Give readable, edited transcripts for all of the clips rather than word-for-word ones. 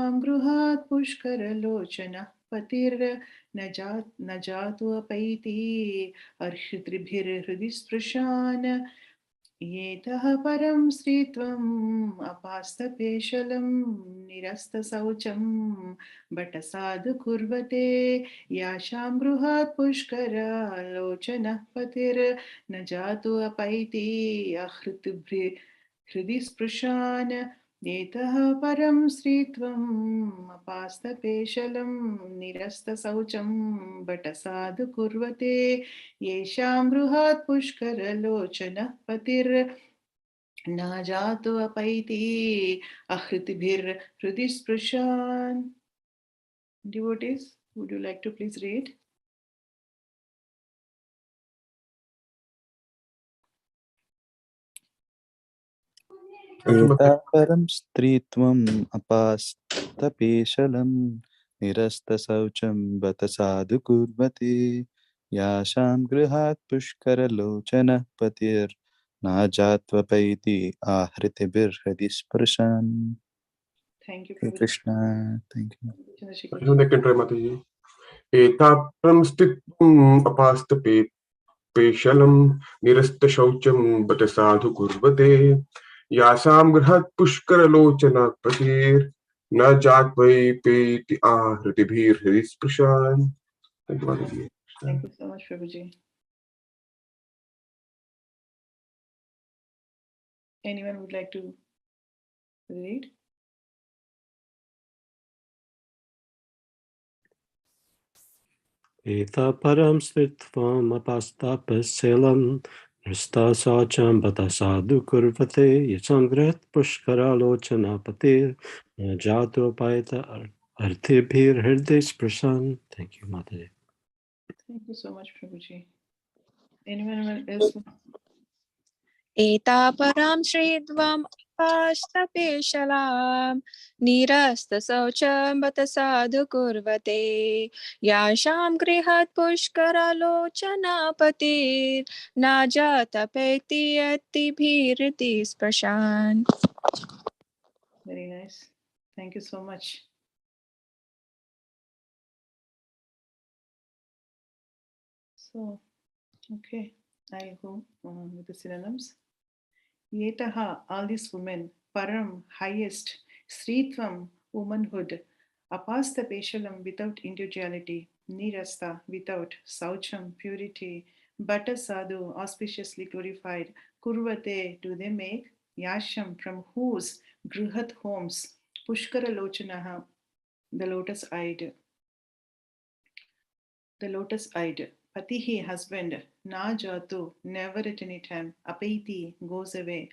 गृहात् पुष्करलोचनः पतिर्न जातु अपैति अर्हृद्भिर्हृदि स्पृशान् येतः परं स्त्रीत्वम् अपास्तपेशलं निरस्तशौचं बटसाधु कुर्वते यासां गृहात् पुष्करलोचनः पतिर्न जातु अपैति हृदि स्पृशान् येतः परं स्त्रीत्वम् अपास्तपेशलं निरस्तशौचं बटसाधु कुर्वते येषां गृहात् पुष्करलोचनः पतिर्न जातु अपैति ahritibhir sprishan. Devotees, would you like to please read? एतापरं स्त्रीत्वम् अपास्तपेशलं निरस्तशौचं बत साधु कुर्वते यासां गृहात् पुष्करलोचनः पतिर्नाजात्वपैति आहृतिभिर्हृदि स्पृशन्. Thank you, Krishna. Thank you. एतापरं स्त्रीत्वम् अपास्तपेशलं निरस्तशौचं बत साधु कुर्वते यासां गृहात् पुष्करलोचनः पतिर्न जात्वपैति आहृतिभिर्हृदि स्पृशान्. Thank you so much, Prabhuji. Anyone would like to read? Eta param stritvam apastapaselam nrista sacham batasadu kurvate yasangrat pushkaralochana patir jatu paita arthibhir hriday sprashan. Thank you, Mataji. Thank you so much, Prabhuji. Anyone else? Eta param shridvam apastapeshalam nirasta saucham batasadu kurvate yasham grihat pushkaralochana patir najata peti atibhirti spashan. Very nice. Thank you so much. So, okay, I go with the synonyms. Yetaha, all these women, param, highest, sritvam, womanhood, apasta peshalam, without individuality, nirasta, without, saucham, purity, bata sadhu, auspiciously glorified, kurvate, do they make, yasham, from whose, gruhat homes, pushkara lochanaha, the lotus-eyed, Patihi, husband, na jatu, never at any time, apaiti, goes away,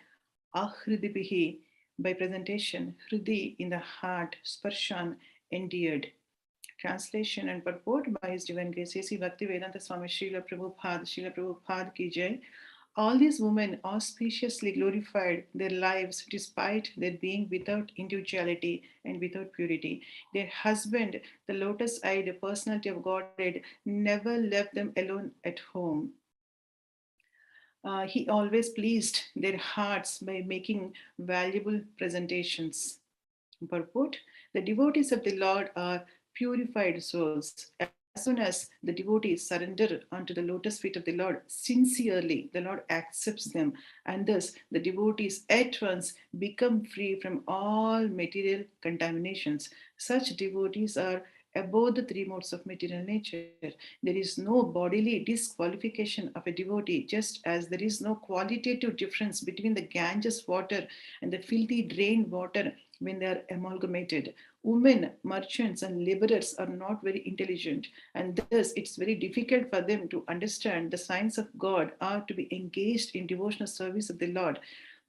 ahridibihi, by presentation, hridi, in the heart, sparshan, endeared. Translation and purport by His Divine Grace A.C. Bhaktivedanta Swami Srila Prabhupada ki jai. All these women auspiciously glorified their lives despite their being without individuality and without purity. Their husband, the lotus-eyed personality of Godhead, never left them alone at home. He always pleased their hearts by making valuable presentations. Purport: the devotees of the Lord are purified souls. As soon as the devotees surrender unto the lotus feet of the Lord sincerely, the Lord accepts them, and thus the devotees at once become free from all material contaminations. Such devotees are above the three modes of material nature. There is no bodily disqualification of a devotee, just as there is no qualitative difference between the Ganges water and the filthy drained water when they are amalgamated. Women, merchants, and laborers are not very intelligent, and thus it's very difficult for them to understand the signs of God or to be engaged in devotional service of the Lord.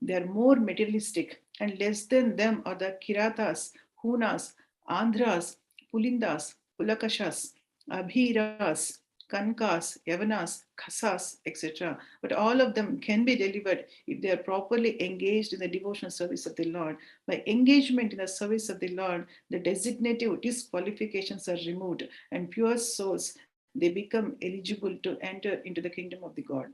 They are more materialistic, and less than them are the Kiratas, Hunas, Andhras, Pulindas, Pulakashas, Abhiras, Kankas, Yavanas, Khasas, etc. But all of them can be delivered if they are properly engaged in the devotional service of the Lord. By engagement in the service of the Lord, the designative disqualifications are removed, and pure souls, they become eligible to enter into the kingdom of the God.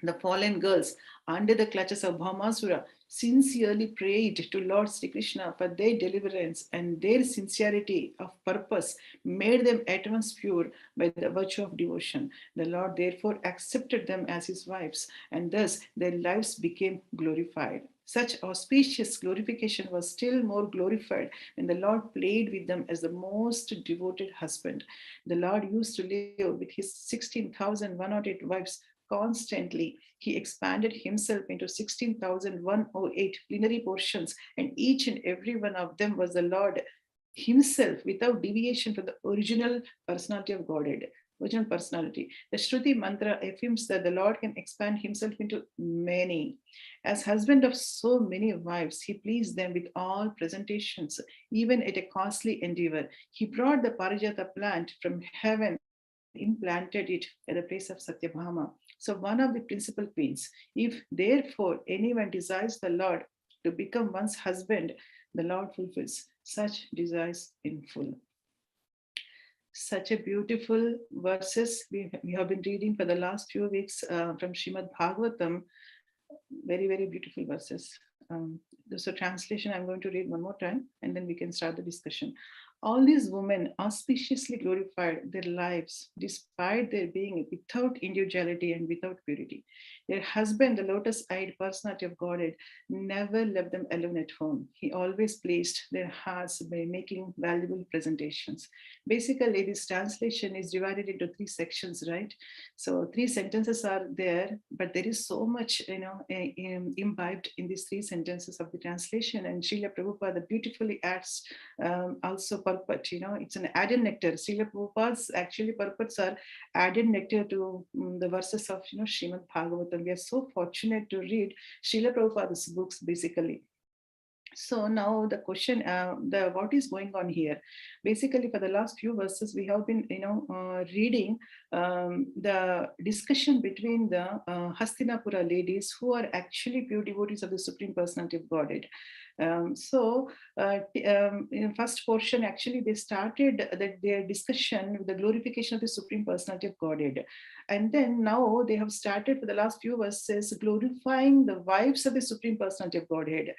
The fallen girls, under the clutches of Bhamasura, sincerely prayed to Lord Sri Krishna for their deliverance, and their sincerity of purpose made them at once pure by the virtue of devotion. The Lord therefore accepted them as his wives, and thus their lives became glorified. Such auspicious glorification was still more glorified when the Lord played with them as the most devoted husband. The Lord used to live with his 16,108 wives constantly. He expanded himself into 16,108 plenary portions, and each and every one of them was the Lord himself without deviation from the original personality of Godhead. Original personality. The Shruti mantra affirms that the Lord can expand himself into many. As husband of so many wives, he pleased them with all presentations, even at a costly endeavor. He brought the Parijata plant from heaven and implanted it at the place of Satyabhama. So, one of the principal queens. If therefore anyone desires the Lord to become one's husband, the Lord fulfills such desires in full. Such a beautiful verses we have been reading for the last few weeks from Srimad Bhagavatam. Very, very beautiful verses. So translation, I'm going to read one more time and then we can start the discussion. All these women auspiciously glorified their lives despite their being without individuality and without purity. Their husband, the lotus-eyed personality of Godhead, never left them alone at home. He always pleased their hearts by making valuable presentations. Basically, this translation is divided into three sections, right? So three sentences are there, but there is so much, imbibed in these three sentences of the translation. And Srila Prabhupada beautifully adds also purport. It's an added nectar. Srila Prabhupada's actually purports are added nectar to the verses of Srimad Bhagavatam. We are so fortunate to read Srila Prabhupada's books basically. So now the question, what is going on here? Basically, for the last few verses, we have been, reading the discussion between the Hastinapura ladies who are actually pure devotees of the Supreme Personality of Godhead. In the first portion, actually, they started their discussion with the glorification of the Supreme Personality of Godhead. And then now they have started for the last few verses glorifying the wives of the Supreme Personality of Godhead.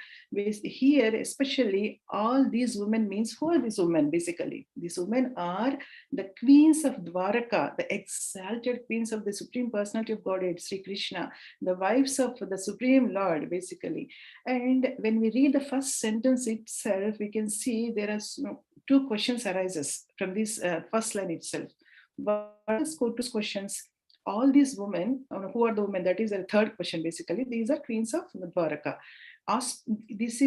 Here, especially, all these women means who are these women? Basically, these women are the queens of Dwaraka, the exalted queens of the Supreme Personality of Godhead, Sri Krishna, the wives of the Supreme Lord, basically. And when we read the first sentence itself, we can see there are two questions arises from this first line itself. What is two questions? All these women, who are the women? That is the third question. Basically, these are queens of Dwaraka. This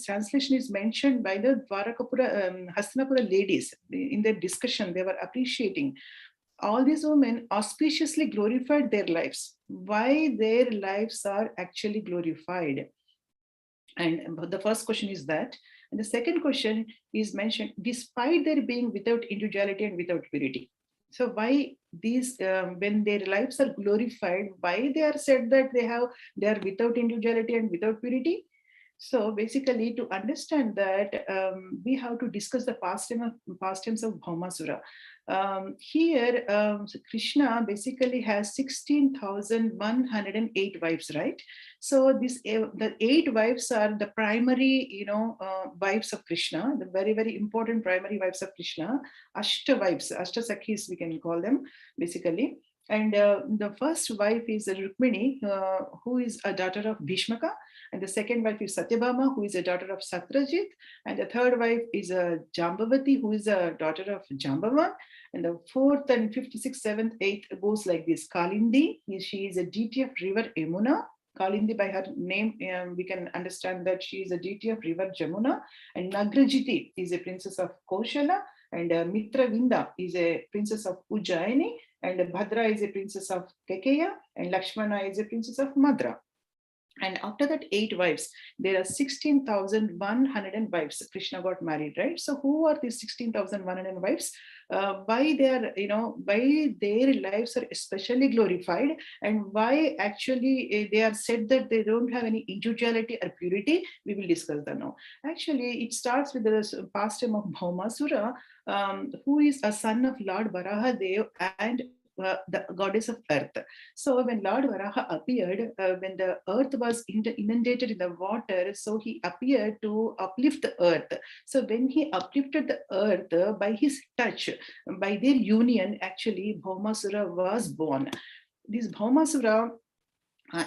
translation is mentioned by the Dwarakapura, Hastinapura ladies in their discussion. They were appreciating all these women auspiciously glorified their lives. Why their lives are actually glorified? And the first question is that. And the second question is mentioned, despite their being without individuality and without purity. So why these, when their lives are glorified, why they are said that they are without individuality and without purity? So basically, to understand that, we have to discuss the pastimes of Bhaumasura. Here, Krishna basically has 16,108 wives, right? So the 8 wives are the primary, wives of Krishna, the very, very important primary wives of Krishna. Ashta wives, Ashta Sakhis, we can call them, basically. And the first wife is Rukmini, who is a daughter of Bhishmaka. And the second wife is Satyabhama, who is a daughter of Satrajit. And the third wife is Jambavati, who is a daughter of Jambavan. And the fourth and fifth, sixth, seventh, eighth goes like this. Kalindi, she is a deity of river Yamuna. Kalindi, by her name, we can understand that she is a deity of river Jamuna. And Nagrajiti is a princess of Koshala. And Mitravinda is a princess of Ujjaini. And Bhadra is a princess of Kekeya. And Lakshmana is a princess of Madra. And after that 8 wives, there are 16,100 wives. Krishna got married, right? So who are these 16,100 wives? Why their lives are especially glorified, and why actually they are said that they don't have any individuality or purity? We will discuss that now. Actually, it starts with the pastime of Bhaumasura, who is a son of Lord Varahadev and the goddess of earth. So when Lord Varaha appeared, when the earth was inundated in the water, so he appeared to uplift the earth. So when he uplifted the earth by his touch, by their union, actually Bhaumasura was born. This Bhaumasura,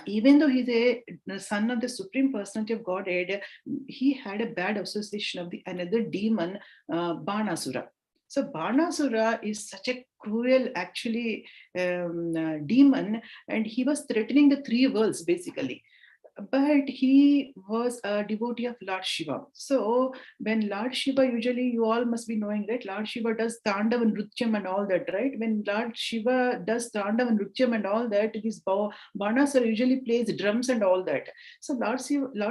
even though he's the son of the Supreme Personality of Godhead, he had a bad association of the another demon, Banasura. So Banasura is such a cruel, actually, demon, and he was threatening the three worlds basically. But he was a devotee of Lord Shiva. So when Lord Shiva, usually you all must be knowing that Lord Shiva does Tandav and Nrutyam and all that, right? When Lord Shiva does Tandav and Nrutyam and all that, this Banasura usually plays drums and all that. So Lord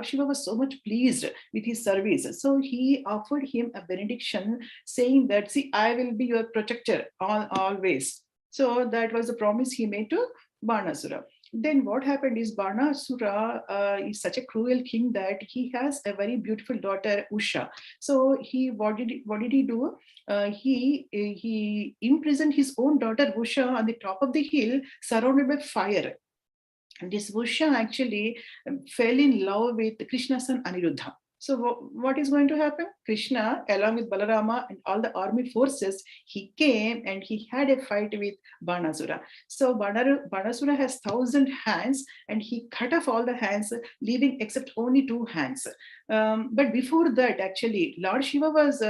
Shiva was so much pleased with his service. So he offered him a benediction saying that, see, I will be your protector always. So that was the promise he made to Banasura. Then what happened is Banasura is such a cruel king that he has a very beautiful daughter, Usha. So what did he do? He imprisoned his own daughter Usha on the top of the hill, surrounded by fire. And this Usha actually fell in love with Krishna's son Aniruddha. So what is going to happen? Krishna, along with Balarama and all the army forces, he came and he had a fight with Banasura. So Banasura has 1,000 hands and he cut off all the hands, leaving except only 2 hands. But before that, actually, Lord Shiva was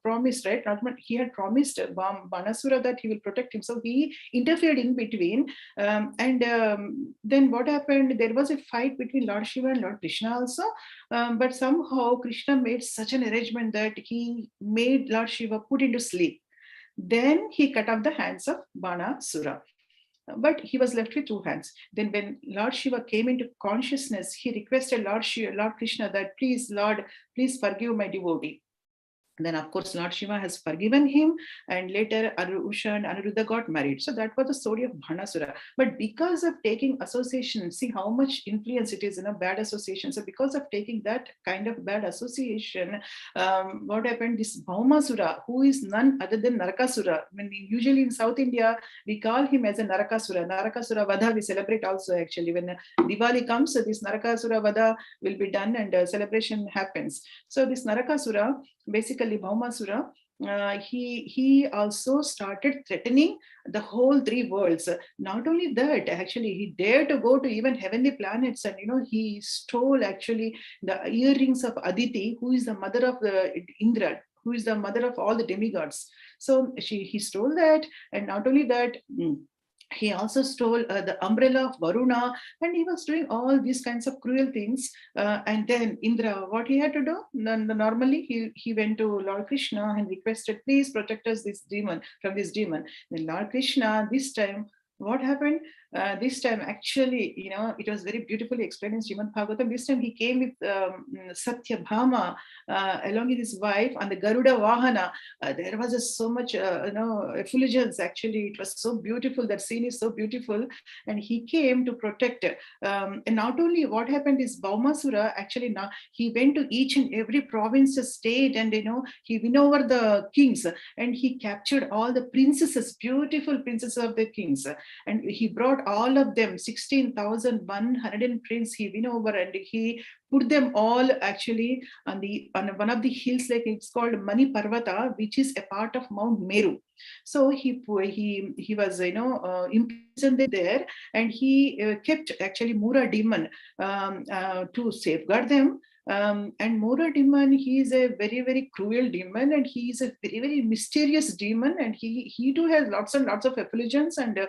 promised, right? He had promised Banasura that he will protect him. So he interfered in between. Then what happened? There was a fight between Lord Shiva and Lord Krishna also. But somehow Krishna made such an arrangement that he made Lord Shiva put into sleep. Then he cut off the hands of Banasura. But he was left with 2 hands. Then when Lord Shiva came into consciousness, he requested Lord Krishna that, please, Lord, please forgive my devotee. Then, of course, Lord Shiva has forgiven him, and later Usha and Aniruddha got married. So that was the story of Banasura. But because of taking association, see how much influence it is in a bad association. So because of taking that kind of bad association, what happened? This Bhaumasura, who is none other than Narakasura. Usually in South India, we call him as a Narakasura. Narakasura Vada we celebrate also actually. When Diwali comes, this Narakasura Vada will be done and celebration happens. So this Narakasura, basically Bhaumasura, he also started threatening the whole 3 worlds. Not only that, actually, he dared to go to even heavenly planets, and he stole actually the earrings of Aditi, who is the mother of the Indra, who is the mother of all the demigods. So he stole that, and not only that, he also stole the umbrella of Varuna, and he was doing all these kinds of cruel things. And then Indra, what he had to do? Normally, he went to Lord Krishna and requested, please protect us from this demon. Then Lord Krishna, this time, what happened? This time, actually, it was very beautifully explained in Srimad Bhagavatam. This time he came with Satyabhama along with his wife on the Garuda Vahana. There was so much, effulgence. Actually, it was so beautiful. That scene is so beautiful. And he came to protect. And not only what happened is Bhaumasura, actually, now he went to each and every province, state, and he won over the kings, and he captured all the princesses, beautiful princesses of the kings, and he brought all of them, 16,100 prince he won over, and he put them all actually on one of the hills, like it's called Mani Parvata, which is a part of Mount Meru. So he was imprisoned there, and he kept actually Mura demon to safeguard them. And Mura demon, he is a very, very cruel demon, and he is a very, very mysterious demon, and he too has lots and lots of effulgence, and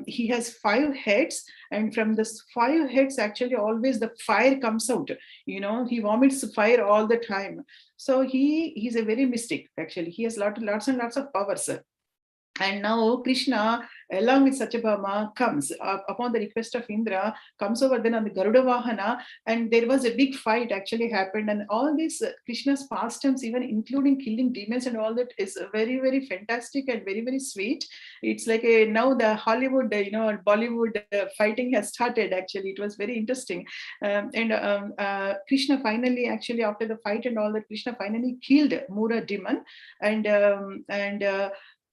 he has 5 heads, and from this 5 heads, actually always the fire comes out. He vomits fire all the time. So he's a very mystic. Actually, he has lots and lots of powers. And now Krishna, along with Satyabhama, comes upon the request of Indra, comes over then on the Garuda Vahana, and there was a big fight actually happened. And all these Krishna's pastimes, even including killing demons and all that, is very, very fantastic and very, very sweet. It's like now the Hollywood, Bollywood fighting has started. Actually, it was very interesting. Krishna finally, actually, after the fight and all that, Krishna finally killed Mura demon, and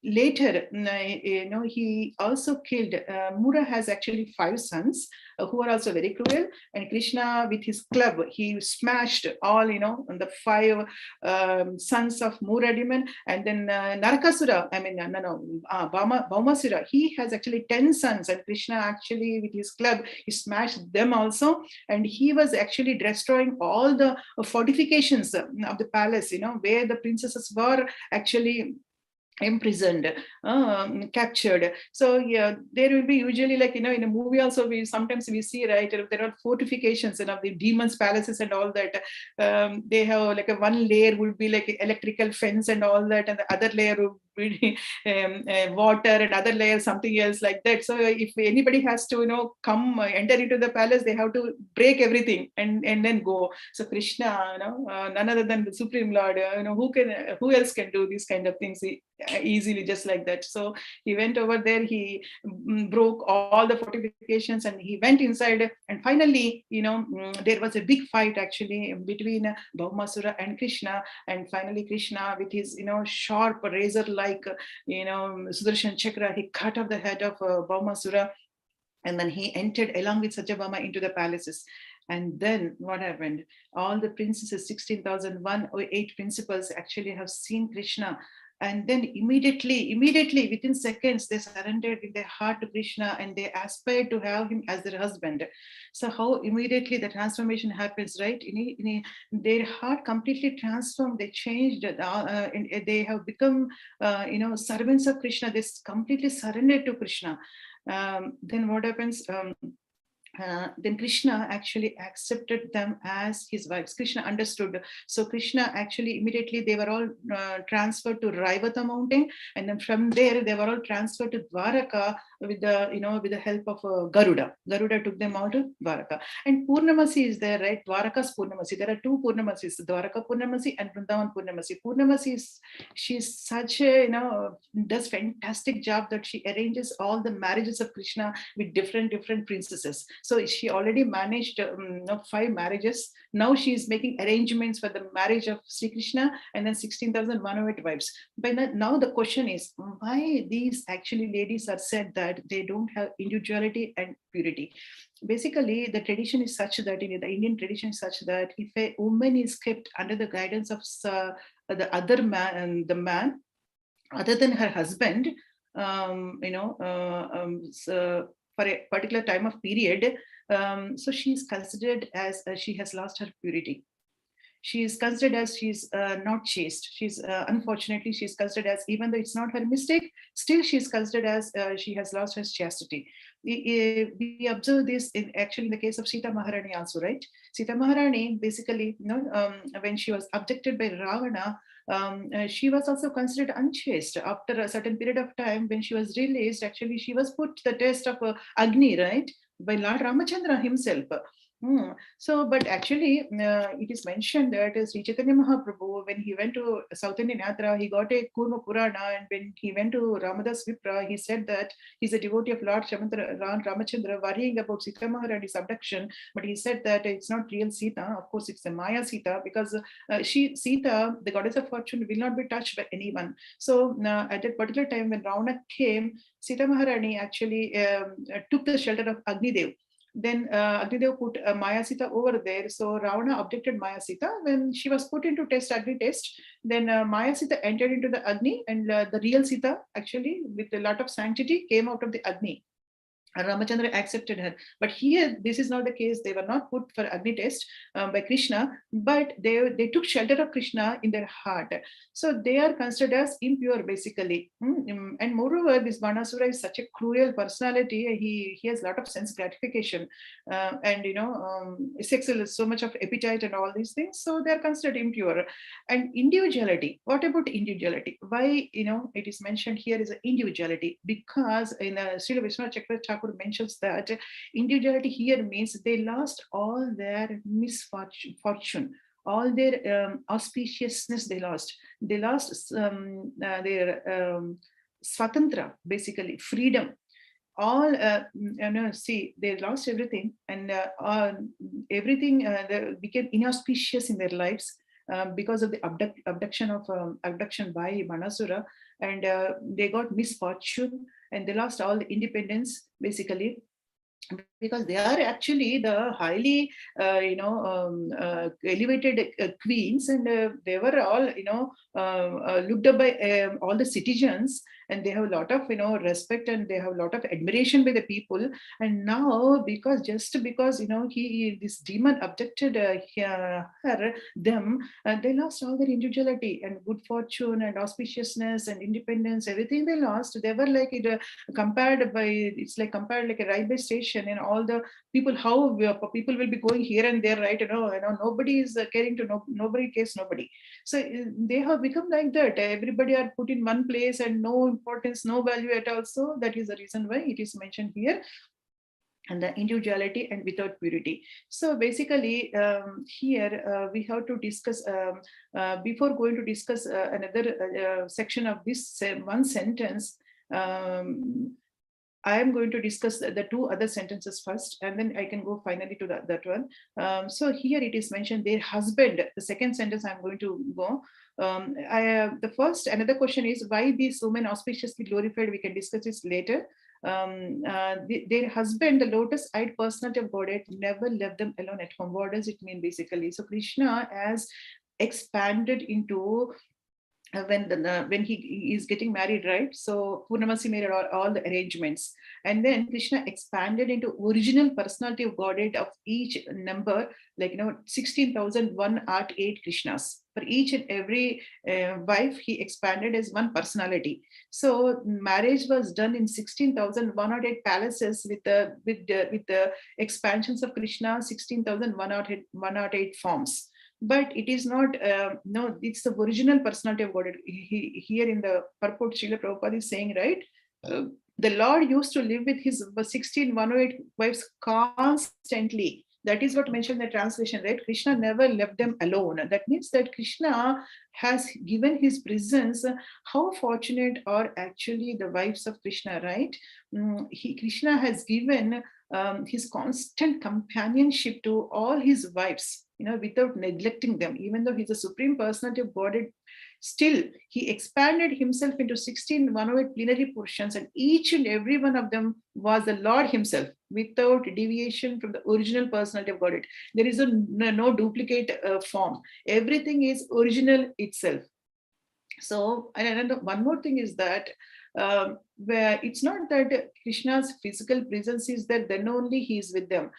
later, he also killed. Mura has actually 5 sons who are also very cruel. And Krishna, with his club, he smashed all, the 5 sons of Mura demon. And then Narakasura, Bhaumasura, he has actually 10 sons. And Krishna actually, with his club, he smashed them also. And he was actually destroying all the fortifications of the palace, where the princesses were actually imprisoned, captured. So yeah, there will be usually, like, in a movie also, we sometimes we see, right, there are fortifications of the demons palaces and all that. They have like a one layer would be like electrical fence and all that, and the other layer would be water, and other layer something else like that. So if anybody has to come enter into the palace, they have to break everything and then go. So Krishna, none other than the Supreme Lord, who else can do these kind of things easily, just like that. So he went over there, he broke all the fortifications, and he went inside. And finally, there was a big fight actually between Bhaumasura and Krishna. And finally Krishna, with his sharp razor like Sudarshan Chakra, he cut off the head of Bhaumasura. And then he entered along with Satyabhama into the palaces. And then what happened? All the princesses, 16,001 or 8 principals, actually have seen Krishna. And then immediately, within seconds, they surrendered in their heart to Krishna, and they aspired to have him as their husband. So how immediately the transformation happens, right? Their heart completely transformed. They changed. They have become, servants of Krishna. They completely surrendered to Krishna. Then what happens? Then Krishna actually accepted them as his wives. Krishna understood. So Krishna actually immediately, they were all transferred to Raivata mountain, and then from there they were all transferred to Dwaraka with the help of Garuda. Garuda took them out of Dwaraka. And Purnamasi is there, right? Dwaraka's Purnamasi. There are 2 Purnamasis, Dwaraka Purnamasi and Vrindavan Purnamasi. Purnamasi she's such a does fantastic job that she arranges all the marriages of Krishna with different princesses. So she already managed 5 marriages. Now she is making arrangements for the marriage of Sri Krishna and then 16,108 wives. But now the question is, why these actually ladies are said that they don't have individuality and purity? Basically, the tradition is such that, the Indian tradition is such that if a woman is kept under the guidance of the other man, the man other than her husband, so for a particular time of period, so she is considered as she has lost her purity. She is considered as she's not chaste. She's unfortunately, she's considered as, even though it's not her mistake, still she's considered as she has lost her chastity. We observe this actually in the case of Sita Maharani also, right? Sita Maharani, basically, when she was abducted by Ravana, she was also considered unchaste. After a certain period of time, when she was released, actually she was put to the test of Agni, right, by Lord Ramachandra himself. So, but actually, it is mentioned that Sri Chaitanya Mahaprabhu, when he went to South Indian Yatra, he got a Kurma Purana, and when he went to Ramadas Vipra, he said that he's a devotee of Lord Ramachandra, worrying about Sita Maharani's abduction, but he said that it's not real Sita. Of course, it's a Maya Sita, because Sita, the goddess of fortune, will not be touched by anyone. So at that particular time when Ravana came, Sita Maharani actually took the shelter of Agni Dev. Then Agnidev put Maya Sita over there. So Ravana abducted Maya Sita. When she was put into Agni test, then Maya Sita entered into the Agni, and the real Sita, actually with a lot of sanctity, came out of the Agni. Ramachandra accepted her. But here, this is not the case. They were not put for Agni test by Krishna, but they took shelter of Krishna in their heart. So they are considered as impure, basically. And moreover, this Banasura is such a cruel personality. He has a lot of sense gratification, and sexual, so much of appetite and all these things. So they are considered impure. And individuality. What about individuality? Why it is mentioned here is individuality? Because in Srila Vishwanath Chakravarti mentions that individuality here means they lost all their misfortune, all their auspiciousness. They lost their swatantra, basically freedom. All see, they lost everything, and everything became inauspicious in their lives. because of the abduction by Manasura, and they got misfortune and they lost all the independence basically, because they are actually the highly elevated queens, and they were all looked up by all the citizens, and they have a lot of respect, and they have a lot of admiration by the people. And now, just because this demon abducted them, they lost all their individuality and good fortune and auspiciousness and independence, everything they lost. They were like compared like a railway station, and all the people, how people will be going here and there, right? Nobody is caring to nobody cares nobody. So they have become like that. Everybody are put in one place and no importance, no value at all. So that is the reason why it is mentioned here, and the individuality and without purity. So basically here we have to discuss before going to discuss another section of this one sentence. I am going to discuss the two other sentences first, and then I can go finally to that one. So here it is mentioned their husband. The second sentence I'm going to go. Another question is why these women auspiciously glorified. We can discuss this later. Their husband, the lotus-eyed personality of Godhead, never left them alone at home. What does it mean basically? So Krishna has expanded into when he is getting married, right? So Purnamasi made all the arrangements, and then Krishna expanded into original personality of Godhead of each number, 16,108 Krishnas. For each and every wife, he expanded as one personality. So marriage was done in 16,108 palaces with the expansions of Krishna, 16,108 forms. But it is not, no, it's the original personality of God. Here in the purport, Srila Prabhupada is saying, right? The Lord used to live with his 16,108 wives constantly. That is what mentioned in the translation, right? Krishna never left them alone. That means that Krishna has given his presence. How fortunate are actually the wives of Krishna, right? Krishna has given his constant companionship to all his wives, without neglecting them. Even though he's a supreme personality of Godhead, still he expanded himself into 16,108 plenary portions, and each and every one of them was the Lord himself, without deviation from the original personality of Godhead. There is no duplicate form. Everything is original itself. So, and one more thing is that where it's not that Krishna's physical presence is there, then only he is with them.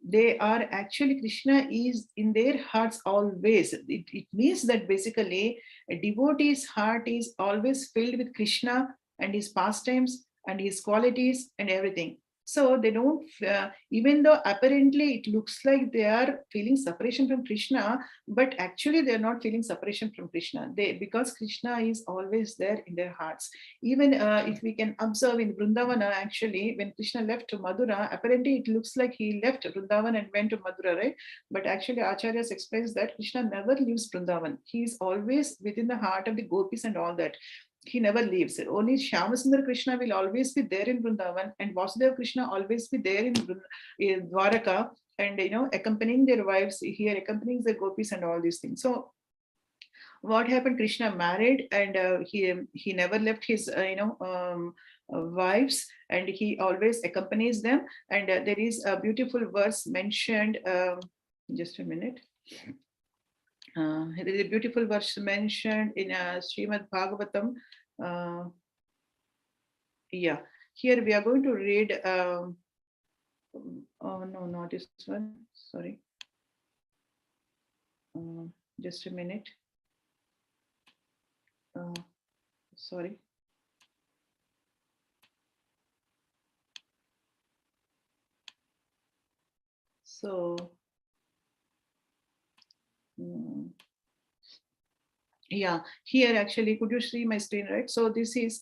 They are actually, Krishna is in their hearts always. It means that basically a devotee's heart is always filled with Krishna and his pastimes and his qualities and everything. So they don't, even though apparently it looks like they are feeling separation from Krishna, but actually they are not feeling separation from Krishna. Because Krishna is always there in their hearts. Even if we can observe in Vrindavana, actually, when Krishna left to Madhura, apparently it looks like he left Vrindavan and went to Madhura, right? But actually Acharyas explains that Krishna never leaves Vrindavan. He is always within the heart of the gopis and all that. He never leaves. Only Shyamasundar Krishna will always be there in Vrindavan, and Vasudeva Krishna always be there in Dwaraka, and accompanying their wives here, accompanying the gopis and all these things. So what happened? Krishna married, and he never left his wives, and he always accompanies them. And there is a beautiful verse mentioned. Just a minute. There is a beautiful verse mentioned in Srimad Bhagavatam. Yeah, here we are going to read. Oh no, not this one. Sorry. Just a minute. Sorry. So. Yeah, here actually, could you see my screen, right? So this is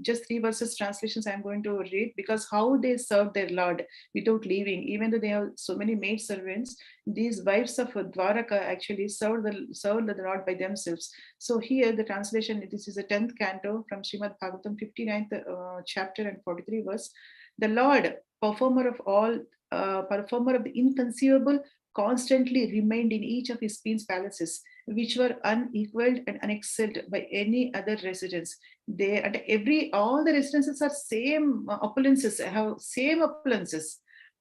just 3 verses translations I'm going to read, because how they served their Lord without leaving, even though they have so many maid servants, these wives of Dwaraka actually served the Lord by themselves. So here the translation, this is the 10th canto from Srimad Bhagavatam, 59th chapter and 43 verse. The Lord, performer of the inconceivable, constantly remained in each of his queen's palaces, which were unequaled and unexcelled by any other residence. There, and all the residences are same opulences, have same opulences.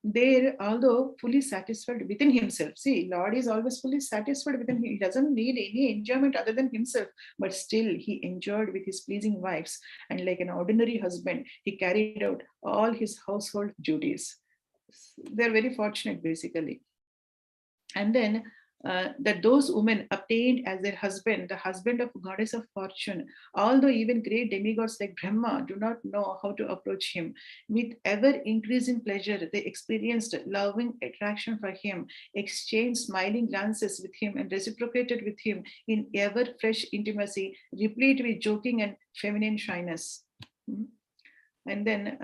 There, although fully satisfied within himself. See, Lord is always fully satisfied within him. He doesn't need any enjoyment other than himself, but still he enjoyed with his pleasing wives. And like an ordinary husband, he carried out all his household duties. They're very fortunate, basically. And then that those women obtained as their husband, the husband of goddess of fortune, although even great demigods like Brahma do not know how to approach him. With ever increasing pleasure, they experienced loving attraction for him, exchanged smiling glances with him, and reciprocated with him in ever fresh intimacy, replete with joking and feminine shyness. And then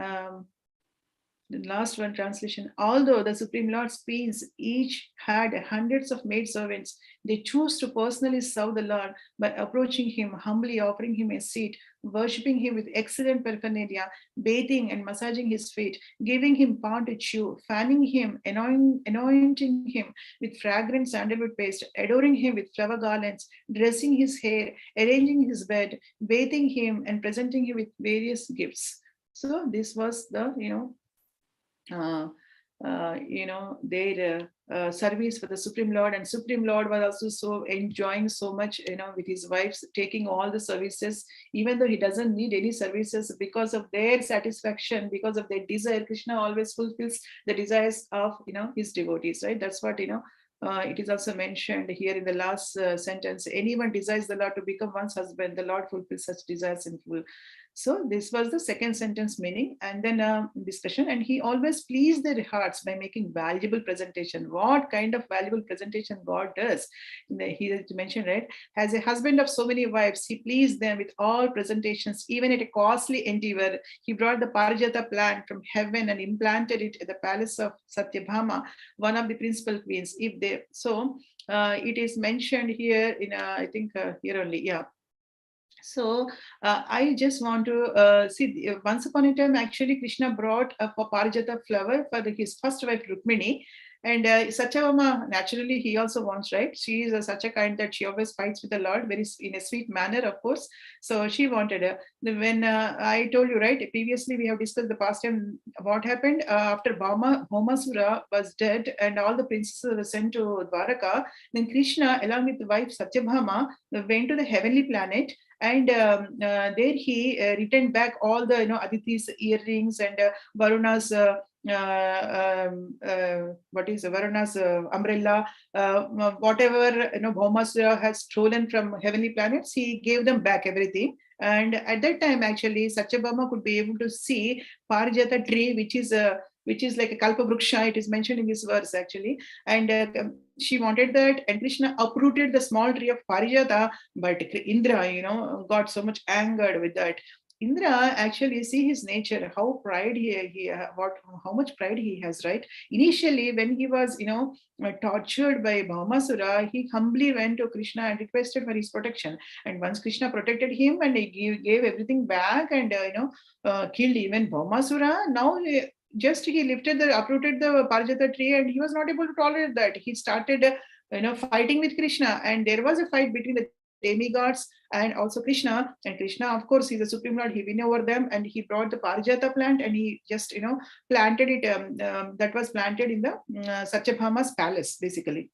the last one translation, although the Supreme Lord's queens each had hundreds of maidservants, they chose to personally serve the Lord by approaching him, humbly offering him a seat, worshipping him with excellent paraphernalia, bathing and massaging his feet, giving him palm to chew, fanning him, anointing him with fragrant sandalwood paste, adoring him with flower garlands, dressing his hair, arranging his bed, bathing him, and presenting him with various gifts. So this was the, their service for the Supreme Lord, and Supreme Lord was also so enjoying so much, with his wives taking all the services, even though he doesn't need any services. Because of their satisfaction, because of their desire, Krishna always fulfills the desires of his devotees, right? That's what it is also mentioned here in the last sentence. Anyone desires the Lord to become one's husband, the Lord fulfills such desires in full. So this was the second sentence meaning, and then discussion. And he always pleased their hearts by making valuable presentation. What kind of valuable presentation God does? He mentioned, right? As a husband of so many wives, he pleased them with all presentations, even at a costly endeavor. He brought the Parijata plant from heaven and implanted it at the palace of Satyabhama, one of the principal queens. It is mentioned here in I think here only, yeah. So I just want to see, once upon a time, actually, Krishna brought a Parijata flower for his first wife, Rukmini. And Satyabhama, naturally, he also wants, right? She is such a kind that she always fights with the Lord, very in a sweet manner, of course. So she wanted her. When I told you, right, previously we have discussed the past time, what happened after Bhaumasura was dead and all the princesses were sent to Dwaraka. Then Krishna, along with the wife Satyabhama, went to the heavenly planet. And there he returned back all the Aditi's earrings and Varuna's what is Varuna's umbrella, whatever Bhaumasura has stolen from heavenly planets, he gave them back everything. And at that time, actually, Satyabhama could be able to see Parijata tree, which is like a Kalpavruksha. It is mentioned in this verse, actually. And she wanted that, and Krishna uprooted the small tree of Parijata, but Indra, got so much angered with that. Indra actually, see his nature, how how much pride he has, right? Initially, when he was, tortured by Bhaumasura, he humbly went to Krishna and requested for his protection. And once Krishna protected him and he gave everything back and, killed even Bhaumasura, now he uprooted the Parijata tree, and he was not able to tolerate that. He started, fighting with Krishna, and there was a fight between the demigods and also Krishna. And Krishna, of course, he's a supreme lord, he won over them, and he brought the Parijata plant and he just planted it, that was planted in the Satyabhama's palace, basically.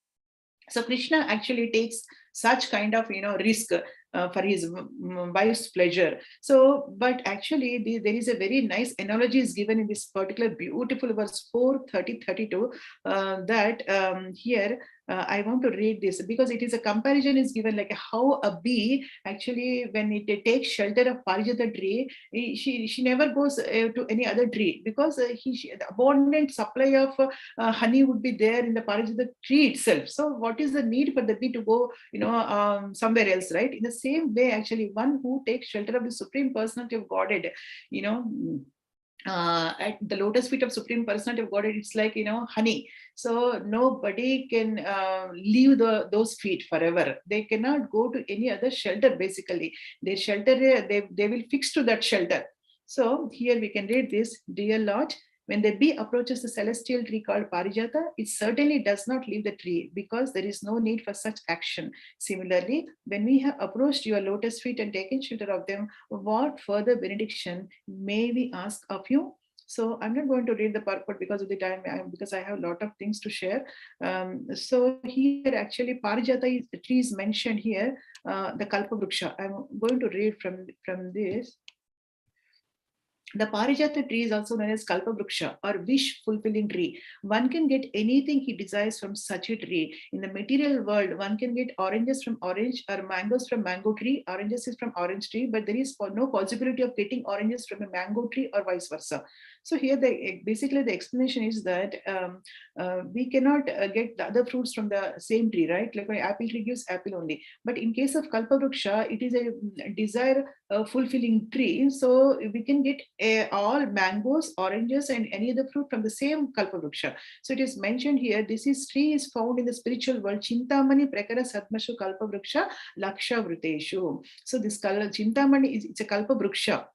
So Krishna actually takes such kind of risk for his wife's pleasure. So, but actually there is a very nice analogy is given in this particular beautiful verse 4:30-32 that here I want to read this because it is a comparison is given, like how a bee actually, when it takes shelter of Parijata tree, she never goes to any other tree because the abundant supply of honey would be there in the Parijata tree itself. So what is the need for the bee to go somewhere else, right? In the same way, actually, one who takes shelter of the Supreme Personality of Godhead, at the lotus feet of Supreme Personality of Godhead, it's like honey. So nobody can leave those feet forever. They cannot go to any other shelter. Basically, their shelter, they will fix to that shelter. So here we can read this: Dear Lord, When the bee approaches the celestial tree called Parijata, it certainly does not leave the tree because there is no need for such action. Similarly, when we have approached your lotus feet and taken shelter of them, what further benediction may we ask of you? So I'm not going to read the purport because of the time, because I have a lot of things to share. So here actually Parijata the tree is mentioned here, the Kalpa Vriksha. I'm going to read from this. The Parijata tree is also known as Kalpa Vriksha or wish fulfilling tree. One can get anything he desires from such a tree. In the material world, one can get oranges from orange or mangoes from mango tree. Oranges is from orange tree, but there is no possibility of getting oranges from a mango tree or vice versa. So here, basically the explanation is that we cannot get the other fruits from the same tree, right? Like when apple tree gives apple only. But in case of Kalpa Vriksha, it is a desire fulfilling tree. So we can get all mangoes, oranges, and any other fruit from the same Kalpa Vriksha. So it is mentioned here, tree is found in the spiritual world. Chintamani Prakara Sadmashu Kalpa Vriksha Laksha Vruteshu. So this Chintamani it's a Kalpa Vriksha.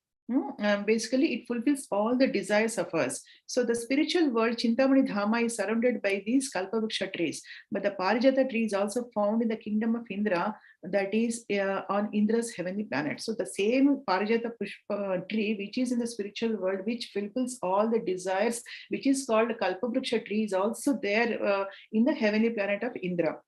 Basically, it fulfills all the desires of us. So the spiritual world, Chintamani Dhama, is surrounded by these Kalpavriksha trees. But the Parijata tree is also found in the kingdom of Indra, that is on Indra's heavenly planet. So the same Parijata tree, which is in the spiritual world, which fulfills all the desires, which is called Kalpavriksha tree, is also there in the heavenly planet of Indra.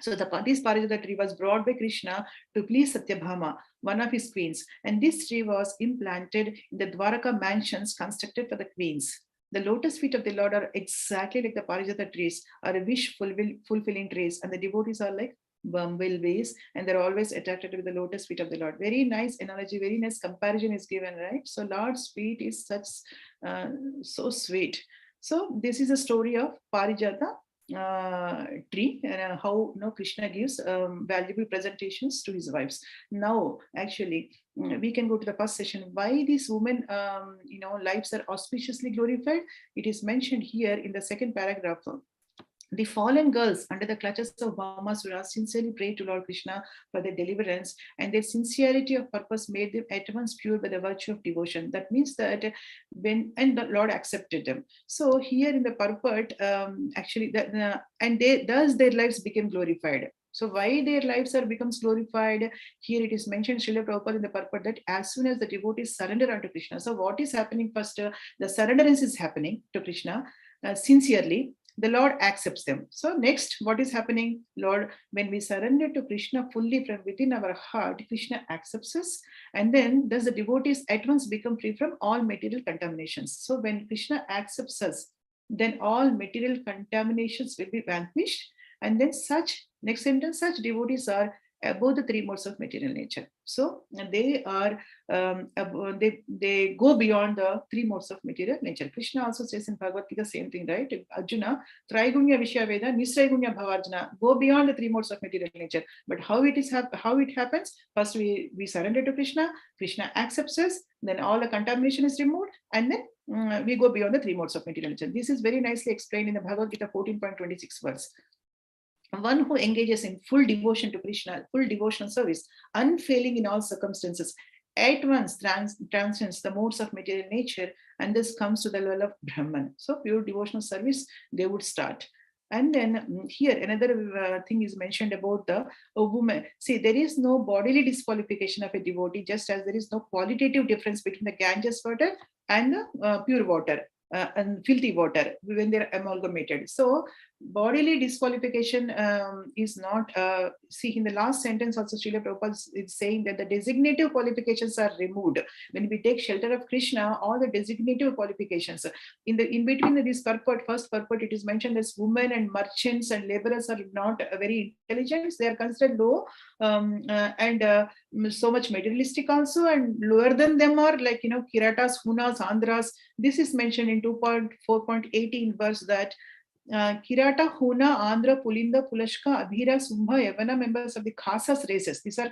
So this Parijata tree was brought by Krishna to please Satyabhama, one of his queens, and this tree was implanted in the Dwaraka mansions constructed for the queens. The lotus feet of the Lord are exactly like the Parijata trees, are a wish fulfilling trees, and the devotees are like bumblebees, and they're always attracted with the lotus feet of the Lord. Very nice analogy, very nice comparison is given, right? So Lord's feet is such so sweet. So this is a story of Parijata tree and how Krishna gives valuable presentations to his wives. Now, actually, we can go to the first session. Why these women, lives are auspiciously glorified? It is mentioned here in the second paragraph. The fallen girls under the clutches of Vamasura sincerely prayed to Lord Krishna for their deliverance, and their sincerity of purpose made them at once pure by the virtue of devotion. That means that and the Lord accepted them. So here in the purport, thus their lives became glorified. So why their lives are becomes glorified? Here it is mentioned, Srila Prabhupada in the purport, that as soon as the devotees surrender unto Krishna. So what is happening first? The surrenderance is happening to Krishna sincerely. The Lord accepts them. So next, what is happening? Lord, when we surrender to Krishna fully from within our heart, Krishna accepts us. And then does the devotees at once become free from all material contaminations. So when Krishna accepts us, then all material contaminations will be vanquished. And then next sentence, such devotees are above the three modes of material nature. So they are they go beyond the three modes of material nature. Krishna also says in Bhagavad Gita same thing, right? Arjuna, Traigunya Vishya Veda, Nisraigunya Bhavarjuna, go beyond the three modes of material nature. But how it happens? First we surrender to Krishna, Krishna accepts us, then all the contamination is removed, and then we go beyond the three modes of material nature. This is very nicely explained in the Bhagavad Gita 14.26 verse. One who engages in full devotion to Krishna, full devotional service, unfailing in all circumstances, at once transcends the modes of material nature, and this comes to the level of Brahman. So pure devotional service, they would start. And then here another thing is mentioned about the woman. See, there is no bodily disqualification of a devotee, just as there is no qualitative difference between the Ganges water and the pure water. And filthy water when they're amalgamated. So bodily disqualification is not, see in the last sentence also Srila Prabhupada is saying that the designative qualifications are removed. When we take shelter of Krishna, all the designative qualifications, in between this first purport, it is mentioned as women and merchants and laborers are not very intelligent. They are considered low and so much materialistic also, and lower than them are like, Kiratas, Hunas, Andhras. This is mentioned in 2.4.18 verse that Kirata, Huna, Andhra, Pulinda, Pulashka, Abhira, Sumbha, Yavana members of the Khasas races. These are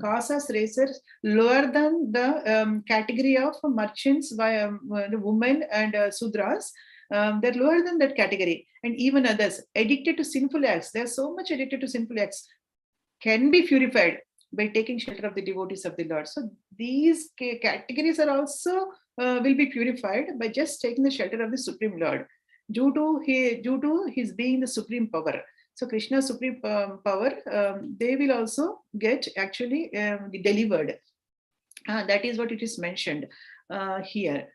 Khasas races lower than the category of merchants by the women and Sudras. They're lower than that category. And even others addicted to sinful acts. They're so much addicted to sinful acts. Can be purified. by taking shelter of the devotees of the Lord. So these categories are also will be purified by just taking the shelter of the Supreme Lord, due to his being the supreme power. So Krishna's supreme power, they will also get actually delivered. That is what it is mentioned here.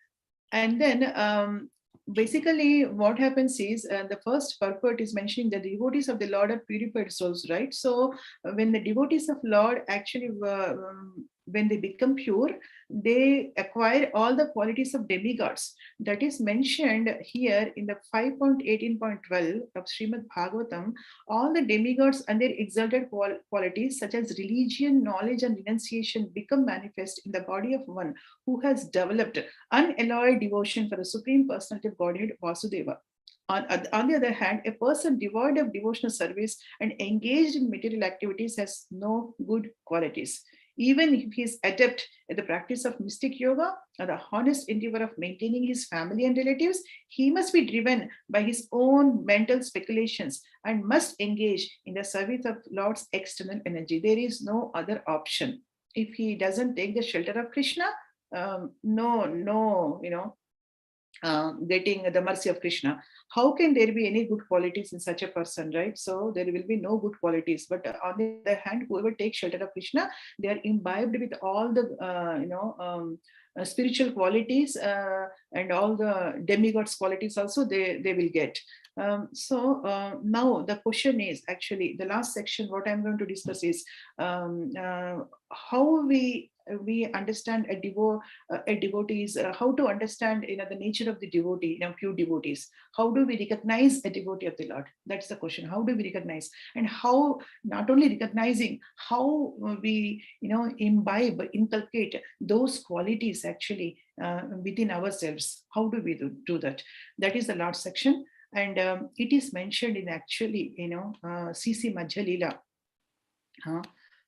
And then basically what happens is the first purport is mentioning that the devotees of the Lord are purified souls, right? So when the devotees of Lord actually when they become pure, they acquire all the qualities of demigods. That is mentioned here in the 5.18.12 of Srimad Bhagavatam. All the demigods and their exalted qualities such as religion, knowledge and renunciation become manifest in the body of one who has developed unalloyed devotion for the Supreme Personality of Godhead Vasudeva. On the other hand, a person devoid of devotional service and engaged in material activities has no good qualities. Even if he is adept at the practice of mystic yoga or the honest endeavor of maintaining his family and relatives, he must be driven by his own mental speculations and must engage in the service of Lord's external energy. There is no other option. If he doesn't take the shelter of Krishna, getting the mercy of Krishna, how can there be any good qualities in such a person, right? So there will be no good qualities. But on the other hand, whoever takes shelter of Krishna, they are imbibed with all the spiritual qualities and all the demigods qualities also they will get. Now the question is actually the last section. What I'm going to discuss is how we understand a devotee is how to understand the nature of the devotee, pure devotees. How do we recognize a devotee of the Lord? That's the question. How do we recognize, and how not only recognizing, how we inculcate those qualities actually within ourselves? How do we do that? That is the last section, and it is mentioned in actually CC Madhya Leela.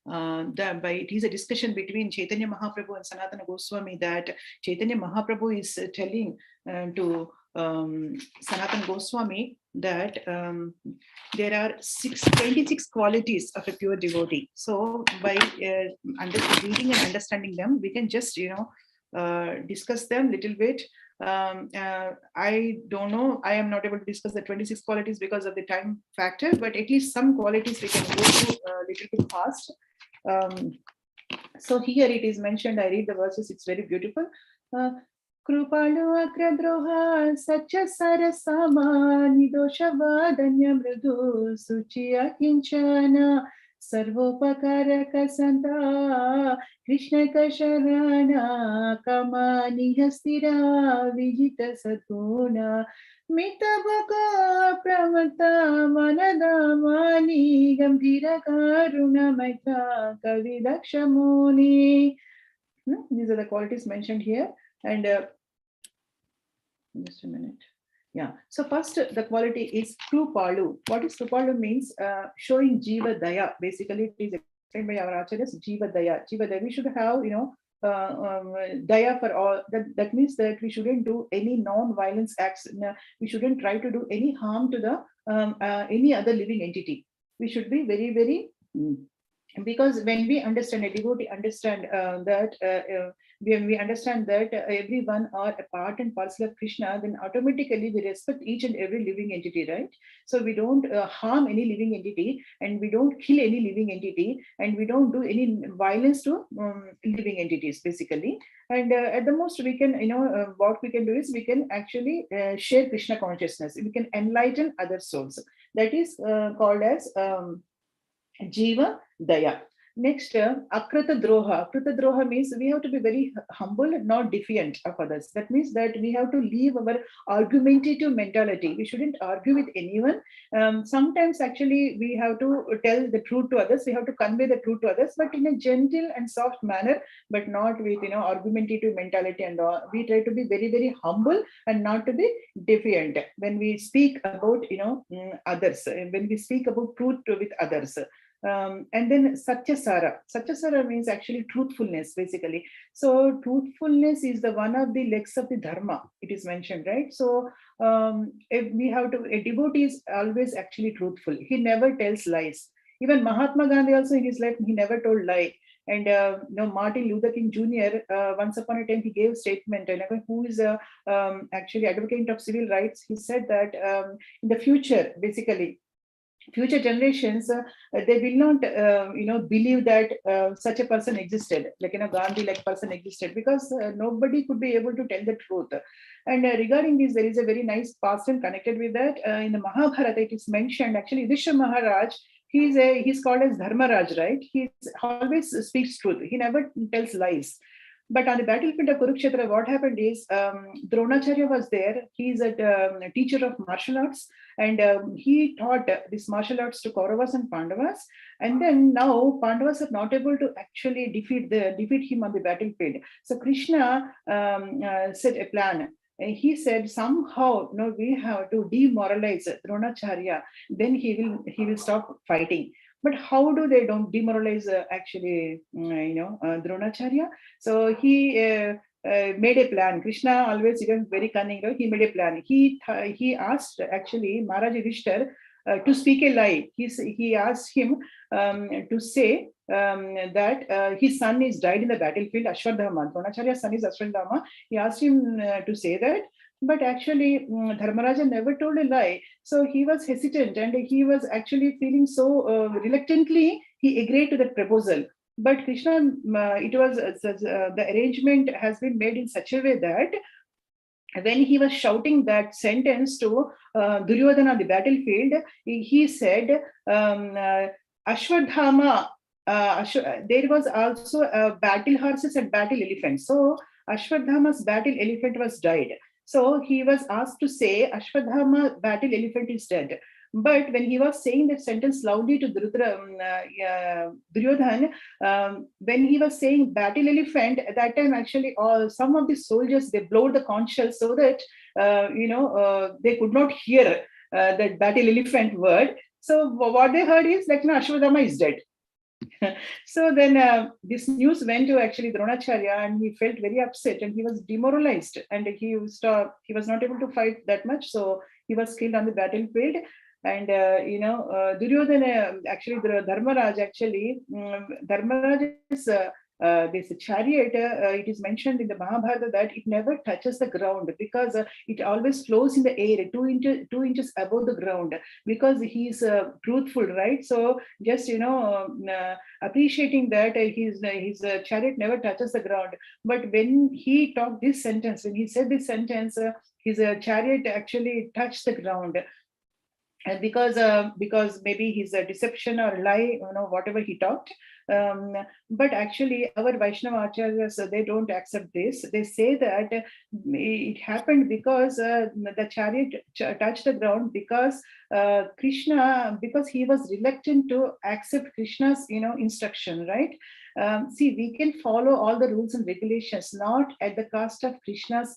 It is a discussion between Chaitanya Mahaprabhu and Sanatana Goswami, that Chaitanya Mahaprabhu is telling to Sanatana Goswami that there are 26 qualities of a pure devotee. So by reading and understanding them, we can just discuss them a little bit. I don't know, I am not able to discuss the 26 qualities because of the time factor, but at least some qualities we can go through a little bit fast. So here it is mentioned, I read the verses, it's very beautiful. Krupalu akradroha sacha sarasama nidoshavadanya mridu suchiya kinchana sarvopakaraka santa Krishna kasharana kamani hastira vijita satuna Mitabaka Pramata Manadamani Gambhira Karuna Maita Kavidakshamuni. These are the qualities mentioned here. And just a minute. Yeah. So first, the quality is Krupalu. What is Krupalu means? Showing Jiva Daya. Basically, it is explained by our acharyas, Jiva Daya. Jiva Daya. We should have, daya for all. That means that we shouldn't do any non-violence acts. We shouldn't try to do any harm to the any other living entity. We should be very, very because when we understand, a devotee understand that when we understand that everyone are a part and parcel of Krishna, then automatically we respect each and every living entity, right? So we don't harm any living entity, and we don't kill any living entity, and we don't do any violence to living entities, basically. And at the most, we can, what we can do is we can actually share Krishna consciousness. We can enlighten other souls. That is called as Jiva Daya. Next, Akrita Droha. Akrita Droha means we have to be very humble, not defiant of others. That means that we have to leave our argumentative mentality. We shouldn't argue with anyone. Sometimes actually we have to tell the truth to others. We have to convey the truth to others, but in a gentle and soft manner, but not with argumentative mentality and all. We try to be very, very humble and not to be defiant when we speak about others, when we speak about truth with others. And then Satyasara. Satyasara means actually truthfulness, basically. So truthfulness is the one of the legs of the dharma, it is mentioned, right? So if we have to, a devotee is always actually truthful. He never tells lies. Even Mahatma Gandhi also in his life, he never told lie. And Martin Luther King Jr. Once upon a time he gave a statement, who is actually advocate of civil rights. He said that in the future, basically, future generations they will not believe that such a person existed, like Gandhi like person existed, because nobody could be able to tell the truth. And regarding this, there is a very nice pastime connected with that. In the Mahabharata it is mentioned, actually Yudhishthira Maharaj, he's called as Dharmaraj, right? He always speaks truth, he never tells lies. But on the battlefield of Kurukshetra, what happened is Dronacharya was there. He's a teacher of martial arts, and he taught this martial arts to Kauravas and Pandavas. And then now Pandavas are not able to actually defeat him on the battlefield. So Krishna set a plan. And he said somehow, we have to demoralize Dronacharya. Then he will stop fighting. But how do they don't demoralize Dronacharya? So he made a plan. Krishna always becomes very cunning. He made a plan. He asked actually Maharaj Yudhishthir to speak a lie. He asked him to say that his son is died in the battlefield, Ashwadhama. Dronacharya's son is Ashwadhama. He asked him to say that. But actually, Dharmaraja never told a lie. So he was hesitant and he was actually feeling so reluctantly, he agreed to that proposal. But Krishna, the arrangement has been made in such a way that when he was shouting that sentence to Duryodhana on the battlefield, he said, Ashwadhama, there was also battle horses and battle elephants. So Ashwadhama's battle elephant was died. So he was asked to say, Ashwadhama battle elephant is dead. But when he was saying that sentence loudly to Duryodhan, when he was saying battle elephant, at that time actually some of the soldiers, they blowed the conch shell so that they could not hear that battle elephant word. So what they heard is like, Ashwadhama is dead. So then this news went to actually Dronacharya, and he felt very upset and he was demoralized, and he was not able to fight that much. So he was killed on the battlefield. And Duryodhana, actually Dharmaraj, Dharmaraj's this chariot, it is mentioned in the Mahabharata that it never touches the ground, because it always flows in the air 2 inches above the ground, because he's truthful, right? So just appreciating that his chariot never touches the ground. But when he talked this sentence, when he said this sentence, his chariot actually touched the ground. And because maybe he's a deception or lie, whatever he talked. But actually our Vaishnava acharyas, they don't accept this. They say that it happened because the chariot touched the ground because Krishna, because he was reluctant to accept Krishna's instruction, right? See, we can follow all the rules and regulations, not at the cost of Krishna's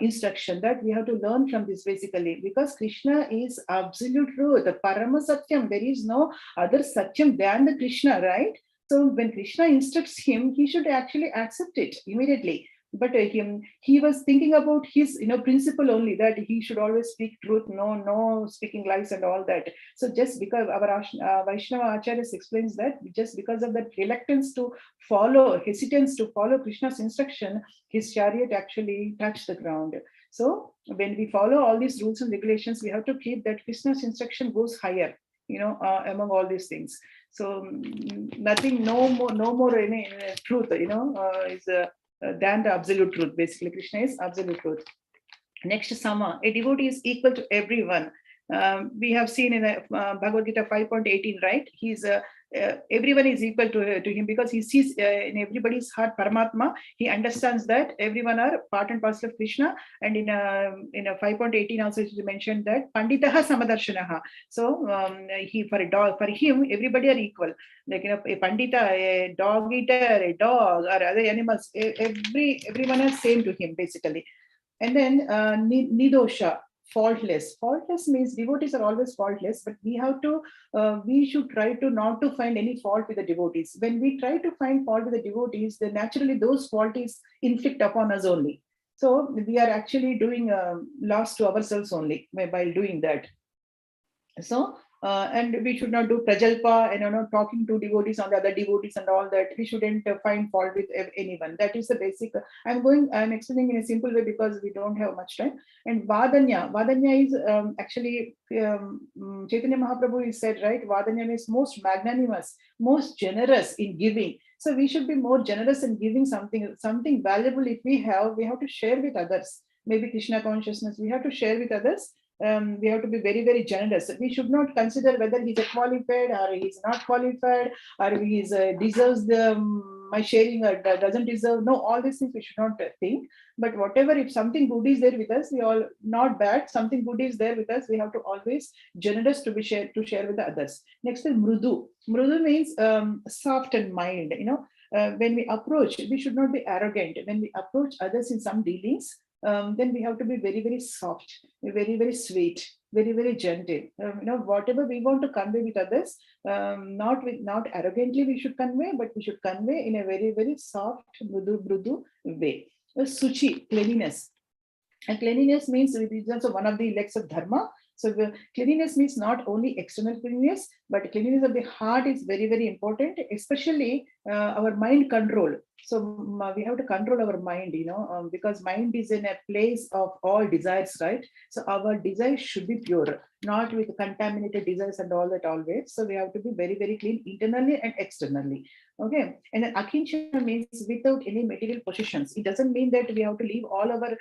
instruction. That we have to learn from this, basically, because Krishna is absolute truth, the Parama Satyam. There is no other Satyam than the Krishna, right? So when Krishna instructs him, he should actually accept it immediately. But he was thinking about his principle only, that he should always speak truth, no speaking lies and all that. So just because our Vaishnava Acharyas explains that just because of that reluctance to follow, hesitance to follow Krishna's instruction, his chariot actually touched the ground. So when we follow all these rules and regulations, we have to keep that Krishna's instruction goes higher, among all these things. So nothing, no more any truth, is than the absolute truth. Basically, Krishna is absolute truth. Next, Sama, a devotee is equal to everyone. We have seen in Bhagavad Gita 5.18, right? He's everyone is equal to him, because he sees in everybody's heart Paramatma. He understands that everyone are part and parcel of Krishna. And in 5.18 also it is mentioned that Panditaha Samadarshanaha. So for him, everybody are equal. Like a Pandita, a dog eater, a dog, or other animals, everyone is same to him, basically. And then Nidosha, faultless. Faultless means devotees are always faultless, but we should try to not to find any fault with the devotees. When we try to find fault with the devotees, then naturally those faulties inflict upon us only. So we are actually doing loss to ourselves only by doing that. So And we should not do prajalpa and talking to devotees on the other devotees and all that. We shouldn't find fault with anyone. That is the basic. I'm explaining in a simple way because we don't have much time. And Vadanya is actually Chaitanya Mahaprabhu is said, right? Vadanya is most magnanimous, most generous in giving. So we should be more generous in giving something valuable. If we have to share with others. Maybe Krishna consciousness, we have to share with others. We have to be very, very generous. We should not consider whether he's a qualified or he's not qualified, or he deserves my sharing or doesn't deserve. No, all these things we should not think. But whatever, if something good is there with us, we all not bad. Something good is there with us. We have to always generous to share with the others. Next is mrudu. Mrudu means soft and mild. When we approach, we should not be arrogant. When we approach others in some dealings, then we have to be very, very soft, very, very sweet, very, very gentle. Whatever we want to convey with others, not arrogantly we should convey, but we should convey in a very, very soft, mrudu way. Suchi, cleanliness. And cleanliness means it is also one of the legs of dharma. So the cleanliness means not only external cleanliness, but cleanliness of the heart is very, very important, especially our mind control. So we have to control our mind, because mind is in a place of all desires, right? So our desires should be pure, not with contaminated desires and all that always. So we have to be very, very clean internally and externally. Okay. And then akinchana means without any material possessions. It doesn't mean that we have to leave all our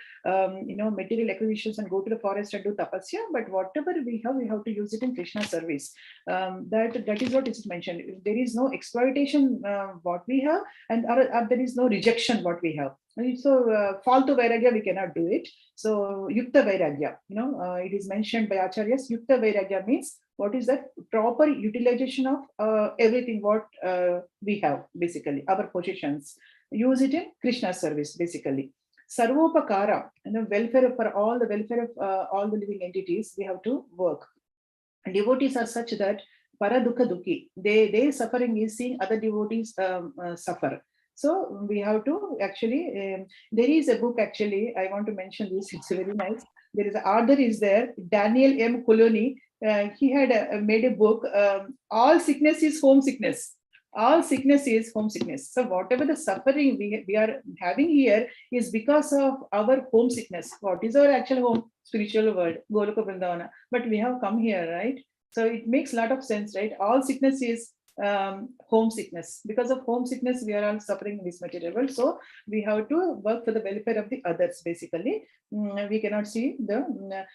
material acquisitions and go to the forest and do tapasya, but whatever we have to use it in Krishna service. That is what is mentioned. There is no exploitation what we have, and there is no rejection what we have. So fall to vairagya we cannot do it. So yukta vairagya, it is mentioned by acharyas. Yukta vairagya means what is that? Proper utilization of everything what we have, basically our possessions. Use it in Krishna service, basically. Sarvopakara, welfare for all the welfare of all the living entities, we have to work. And devotees are such that paradukha dukhi, their suffering is seeing other devotees suffer. So we have to actually, there is a book actually, I want to mention this, it's very nice. There is an author is there, Daniel M. Colony. He had made a book, All Sickness is Homesickness. All sickness is homesickness. So whatever the suffering we are having here is because of our homesickness. What is our actual home? Spiritual world, Goloka Vrindavana. But we have come here, right? So it makes a lot of sense, right? All sickness is homesickness. Because of homesickness, we are all suffering in this material world. So we have to work for the welfare of the others, basically. We cannot see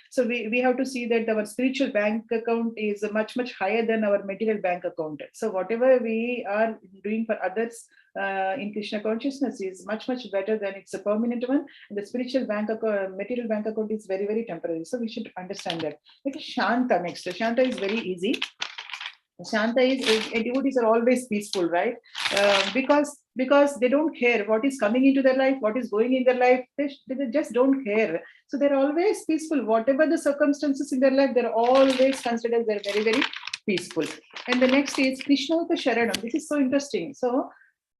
so we have to see that our spiritual bank account is much, much higher than our material bank account. So whatever we are doing for others in Krishna consciousness is much, much better than it's a permanent one. And the spiritual bank account, material bank account is very, very temporary. So we should understand that. Like Shanta next. Shanta is very easy. Shanta is devotees are always peaceful, right? Because they don't care what is coming into their life, what is going in their life. They just don't care. So they're always peaceful. Whatever the circumstances in their life, they're always considered they're very, very peaceful. And the next is Krishna Sharanam. This is so interesting. So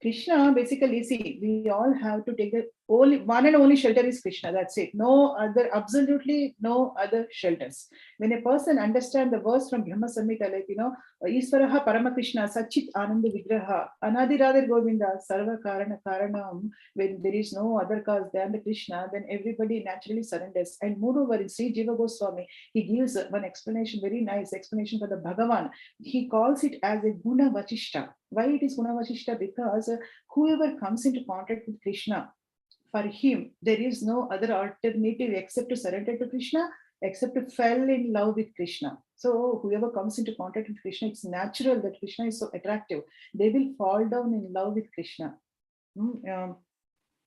Krishna, basically, see, we all have to take the only one and only shelter is Krishna. That's it. No other, absolutely no other shelters. When a person understands the verse from Brahma Samhita, like, Isvaraha Parama Krishna, Sachit Ananda Vigraha, Anadiradhar Govinda, Sarva Karana Karanam, when there is no other cause than the Krishna, then everybody naturally surrenders. And moreover, in Sri Jiva Goswami, he gives one explanation, very nice explanation for the Bhagavan. He calls it as a Guna Vachishta. Why it is Guna Vachishta? Because whoever comes into contact with Krishna, for him, there is no other alternative except to surrender to Krishna, except to fall in love with Krishna. So whoever comes into contact with Krishna, it's natural that Krishna is so attractive. They will fall down in love with Krishna.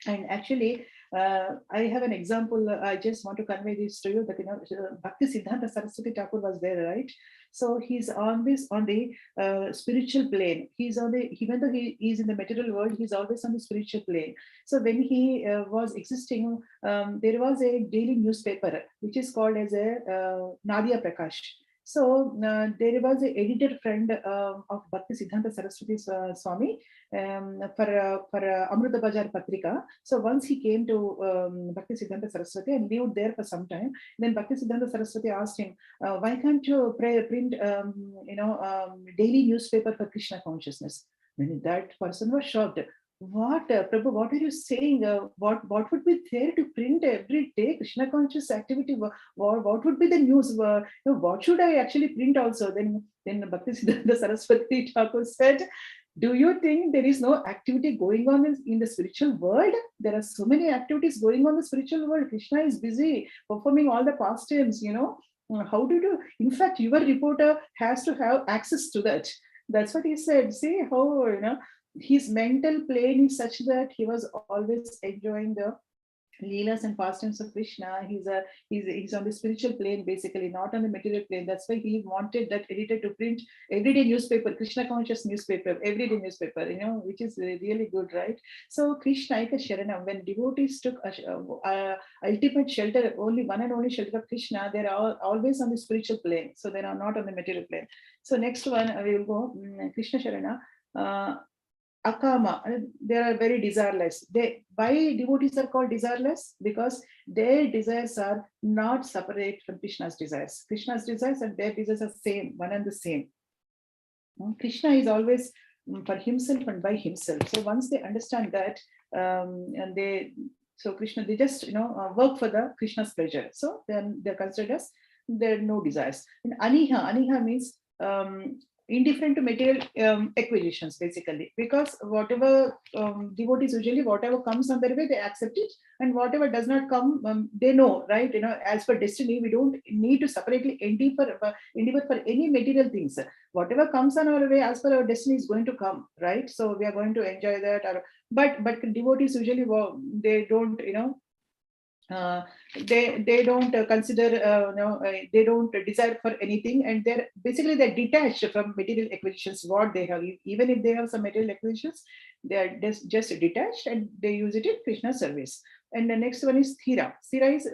And actually, I have an example. I just want to convey this to you that Bhakti Siddhanta Saraswati Thakur was there, right? So he's always on the spiritual plane. He's on the, even though he is in the material world, he's always on the spiritual plane. So when he was existing, there was a daily newspaper which is called as a Nadia Prakash. So there was an editor friend of Bhakti Siddhanta Saraswati Swami for Amrita Bajar Patrika. So once he came to Bhakti Siddhanta Saraswati and lived there for some time, then Bhakti Siddhanta Saraswati asked him, why can't you print daily newspaper for Krishna consciousness? Then that person was shocked. What, Prabhu, what are you saying? What would be there to print every day? Krishna conscious activity, what would be the news? What should I actually print also? Then Bhakti Siddhanta Saraswati Thakur said, do you think there is no activity going on in the spiritual world? There are so many activities going on in the spiritual world. Krishna is busy performing all the pastimes, How do you? In fact, your reporter has to have access to that. That's what he said. See how, his mental plane is such that he was always enjoying the Leelas and pastimes of Krishna. He's on the spiritual plane, basically, not on the material plane. That's why he wanted that editor to print everyday newspaper, Krishna conscious newspaper, everyday newspaper, which is really good, right? So Krishna Ika Sharanam, when devotees took ultimate shelter, only one and only shelter of Krishna, they're always on the spiritual plane. So they are not on the material plane. So next one, we will go Krishna Sharana. Akama, they are very desireless. Why devotees are called desireless? Because their desires are not separate from Krishna's desires. Krishna's desires and their desires are same, one and the same. Krishna is always for himself and by himself. So once they understand that, Krishna, they just work for the Krishna's pleasure. So then they're considered as there are no desires. And aniha means indifferent to material acquisitions, basically, because whatever devotees usually, whatever comes on their way, they accept it, and whatever does not come, they know, right? As for destiny, we don't need to separately endeavor for any material things. Whatever comes on our way, as per our destiny, is going to come, right? So we are going to enjoy that. But devotees usually, they don't, they don't consider they don't desire for anything, and they're detached from material acquisitions. What they have, even if they have some material acquisitions, they are just detached, and they use it in Krishna service. And the next one is Thira. Thira is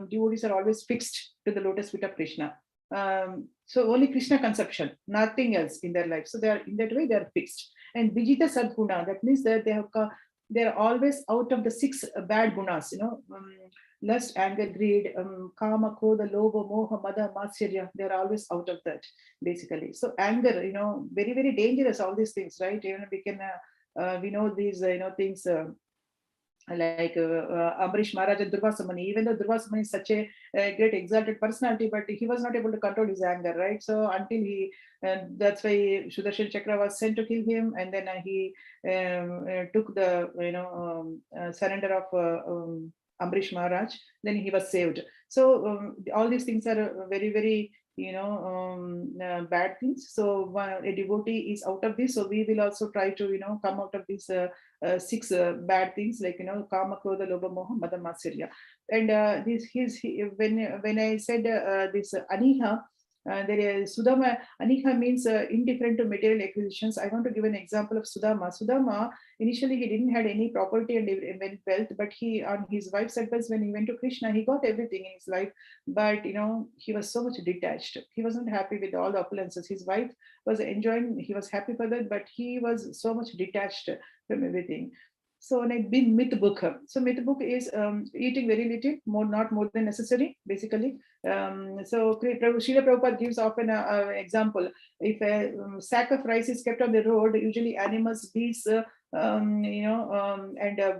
devotees are always fixed to the lotus feet of Krishna. So only Krishna conception, nothing else in their life. So they are, in that way, they are fixed. And Vijita Sadguna, that means that they're always out of the 6 bad gunas, lust, anger, greed, kama, krodha, lobha, moha, mada, matsarya. They're always out of that, basically. So anger, very, very dangerous, all these things, right? We know these, things like Ambrish Maharaj and Durvasa Muni. Even though Durvasa Muni is such a great exalted personality, but he was not able to control his anger, right? So until that's why Sudarshan Chakra was sent to kill him, and then he took the surrender of Ambrish Maharaj. Then he was saved. So all these things are very, very bad things. So a devotee is out of this. So we will also try to come out of these 6 bad things, like kama, krodha, lobha, moha, mada, matsarya. And when I said this aniha, there is Sudama. Anika means indifferent to material acquisitions. I want to give an example of Sudama. Sudama, initially he didn't had any property and wealth, but he, on his wife's advice, when he went to Krishna, he got everything in his life. But he was so much detached. He wasn't happy with all the opulences. His wife was enjoying. He was happy for that, but he was so much detached from everything. So like being myth book. So myth book is eating very little, not more than necessary, basically. So Srila Prabhupada gives often an example. If a sack of rice is kept on the road, usually animals, bees, and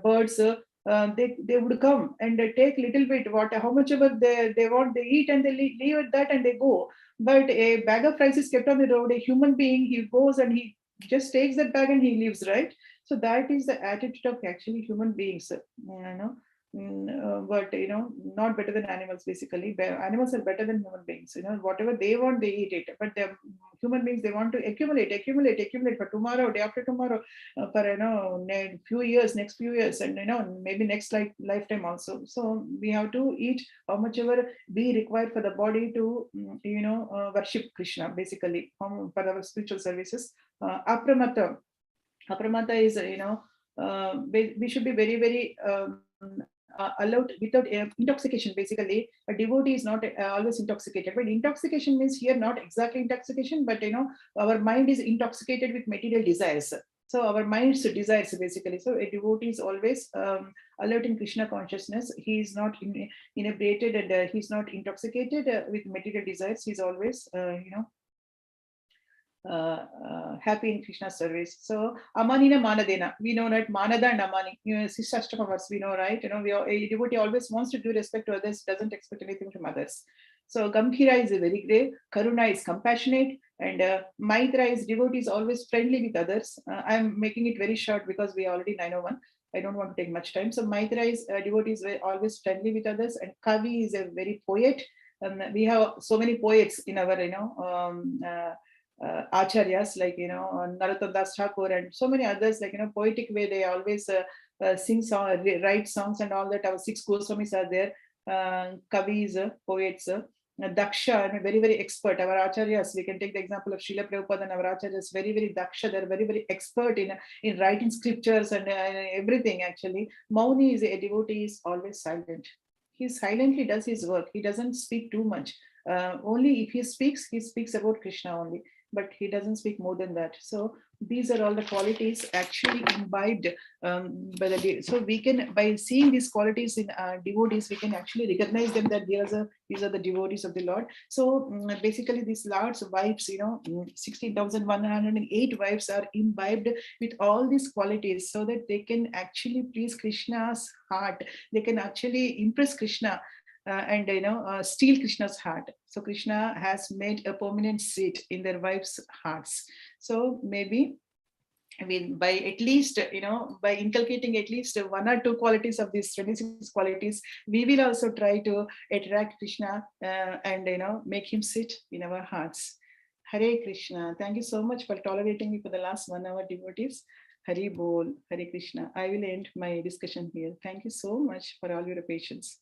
birds, they would come and take little bit, how much ever they want, they eat, and they leave at that and they go. But a bag of rice is kept on the road, a human being, he goes and he just takes that bag and he leaves, right? So that is the attitude of actually human beings, but not better than animals, basically. Animals are better than human beings. Whatever they want, they eat it. But the human beings, they want to accumulate for tomorrow, day after tomorrow, for next few years, and maybe next lifetime also. So we have to eat how much ever we require for the body to worship Krishna, basically, for our spiritual services. Apramata is we should be very, very allowed without intoxication. Basically, a devotee is not always intoxicated. But intoxication means here not exactly intoxication, but our mind is intoxicated with material desires. So our mind's desires basically. So a devotee is always alert in Krishna consciousness. He is not inebriated and he's not intoxicated with material desires. He's always happy in Krishna service. So Amanina Manadena, we know that Manada and Amani, Sishashtaka we know, right? A devotee always wants to do respect to others, doesn't expect anything from others. So Gambhira is very grave, Karuna is compassionate, and Maitra is devotee is always friendly with others. I'm making it very short because we are already 9:01. I don't want to take much time. So Maitra is devotee is always friendly with others, and Kavi is a very poet. We have so many poets in our acharyas like Narottam Das Thakur and so many others, like poetic way they always sing song, write songs and all that. Our 6 Goswamis are there, kavis, poets, daksha, and very very expert. Our acharyas, we can take the example of Srila Prabhupada and our acharyas, very very daksha. They're very very expert in writing scriptures and everything. Actually, Mauni is a devotee, is always silent. He silently does his work. He doesn't speak too much. Only if he speaks about Krishna only, but he doesn't speak more than that. So these are all the qualities actually imbibed by the. So we can, by seeing these qualities in devotees, we can actually recognize them that these are the devotees of the Lord. So basically, these Lord's wives, 16,108 wives are imbibed with all these qualities, so that they can actually please Krishna's heart. They can actually impress Krishna. And steal Krishna's heart. So Krishna has made a permanent seat in their wives' hearts. So maybe by at least by inculcating at least 1 or 2 qualities of these 26 qualities, we will also try to attract Krishna and make him sit in our hearts. Hare Krishna. Thank you so much for tolerating me for the last 1 hour, devotees. Hari Bol, Hare Krishna. I will end my discussion here. Thank you so much for all your patience.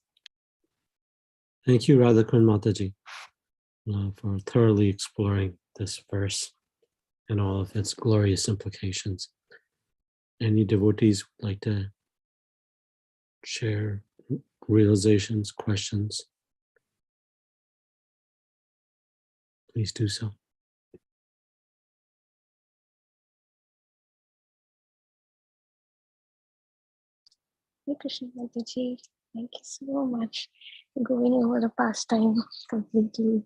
Thank you, Radha Kunda Mataji, for thoroughly exploring this verse and all of its glorious implications. Any devotees would like to share realizations, questions? Please do so. Hare Krishna Mataji, thank you so much for going over the past time completely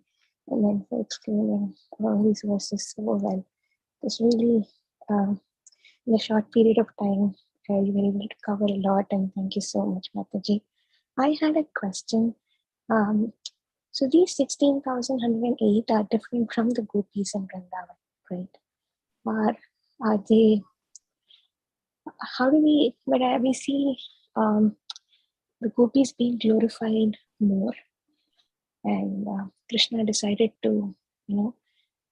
and then for explaining all these verses so well. It's really, in a short period of time, you were able to cover a lot, and thank you so much, Mataji. I had a question. So these 16,108 are different from the gopis in Vrindavan, right? Are they, how do we, when we see the gopis being glorified more, and Krishna decided to,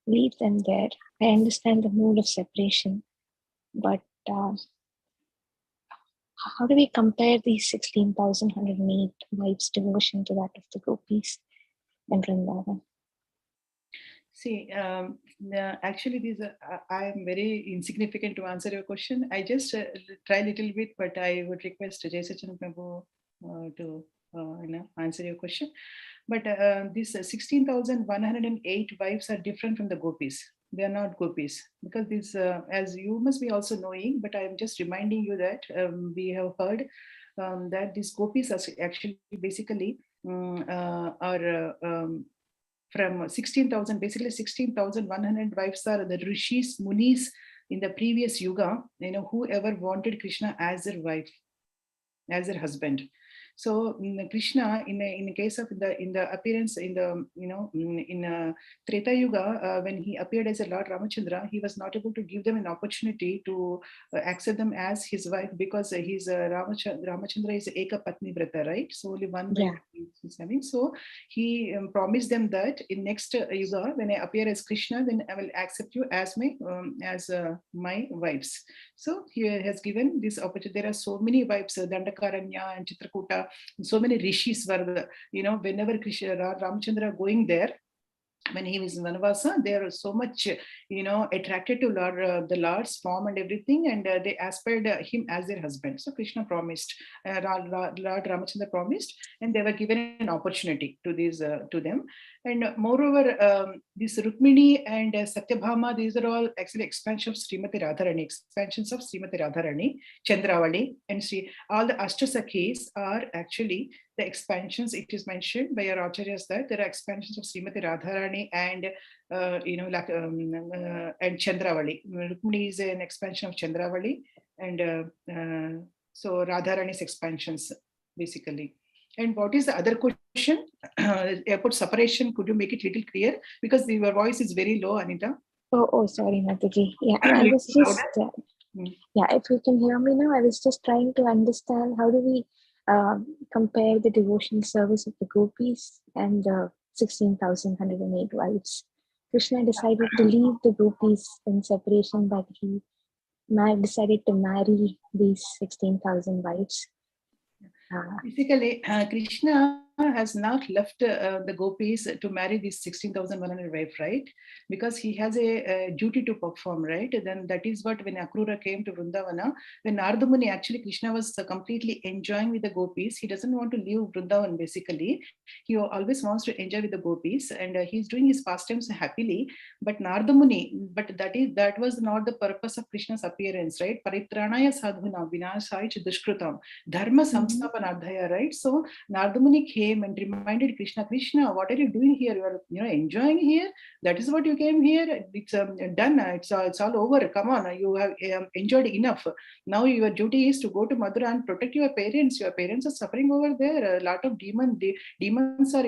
leave them there. I understand the mode of separation, but how do we compare these 16,108 wives' devotion to that of the gopis and Vrindavan? See, actually, I am very insignificant to answer your question. I just try a little bit, but I would request Jai Sachin Prabhu to answer your question. But these 16,108 wives are different from the gopis. They are not gopis, because these, as you must be also knowing, but I am just reminding you that we have heard that these gopis are actually basically are from 16,000, basically 16,100 wives are the rishis, munis in the previous yuga, whoever wanted Krishna as their wife, as their husband. So Krishna, in the case of in the appearance in the in Treta Yuga, when he appeared as a Lord Ramachandra, he was not able to give them an opportunity to accept them as his wife, because he's Ramachandra is Eka Patni Vrata, right? So only one wife he's having. So he promised them that in next Yuga, when I appear as Krishna, then I will accept you as my wives. So he has given this opportunity. There are so many wives, Dandakaranya and Chitrakuta. So many rishis were, whenever Krishna, Ramachandra going there, when he was in Vanavasa, they are so much, attracted to the Lord's form and everything, and they aspired him as their husband. So Krishna promised, Lord Ramachandra promised, and they were given an opportunity to them. And moreover, this Rukmini and Satyabhama, these are all actually expansions of Srimati Radharani, expansions of Srimati Radharani, Chandravali, and all the Ashtasakhis are actually the expansions. It is mentioned by our acharyas that there are expansions of Srimati Radharani and and Chandravali. Rukmini is an expansion of Chandravali, and so Radharani's expansions basically. And what is the other question? About separation, could you make it little clear? Because your voice is very low, Anita. Oh, sorry, Mataji. Yeah, I was just, yeah, if you can hear me now, I was just trying to understand how do we compare the devotional service of the gopis and the 16,108 wives. Krishna decided to leave the gopis in separation, but he decided to marry these 16,000 wives. Basically, Krishna has not left the gopis to marry these 16,100 wives, right? Because he has a duty to perform, right? Then that is what when Akrura came to Vrindavana, when Narada Muni, actually Krishna was completely enjoying with the gopis. He doesn't want to leave Vrindavan basically. He always wants to enjoy with the gopis, and he's doing his pastimes happily. But Narada Muni, but that was not the purpose of Krishna's appearance, right? Paritranaya sadhuna vinashaya dushkrutam dharma samstapanardhaya, right? So Narada Muni came and reminded Krishna, what are you doing here? You are enjoying here. That is what you came here. It's done. It's all over. Come on, you have enjoyed enough. Now your duty is to go to Mathura and protect your parents. Your parents are suffering over there. A lot of demons are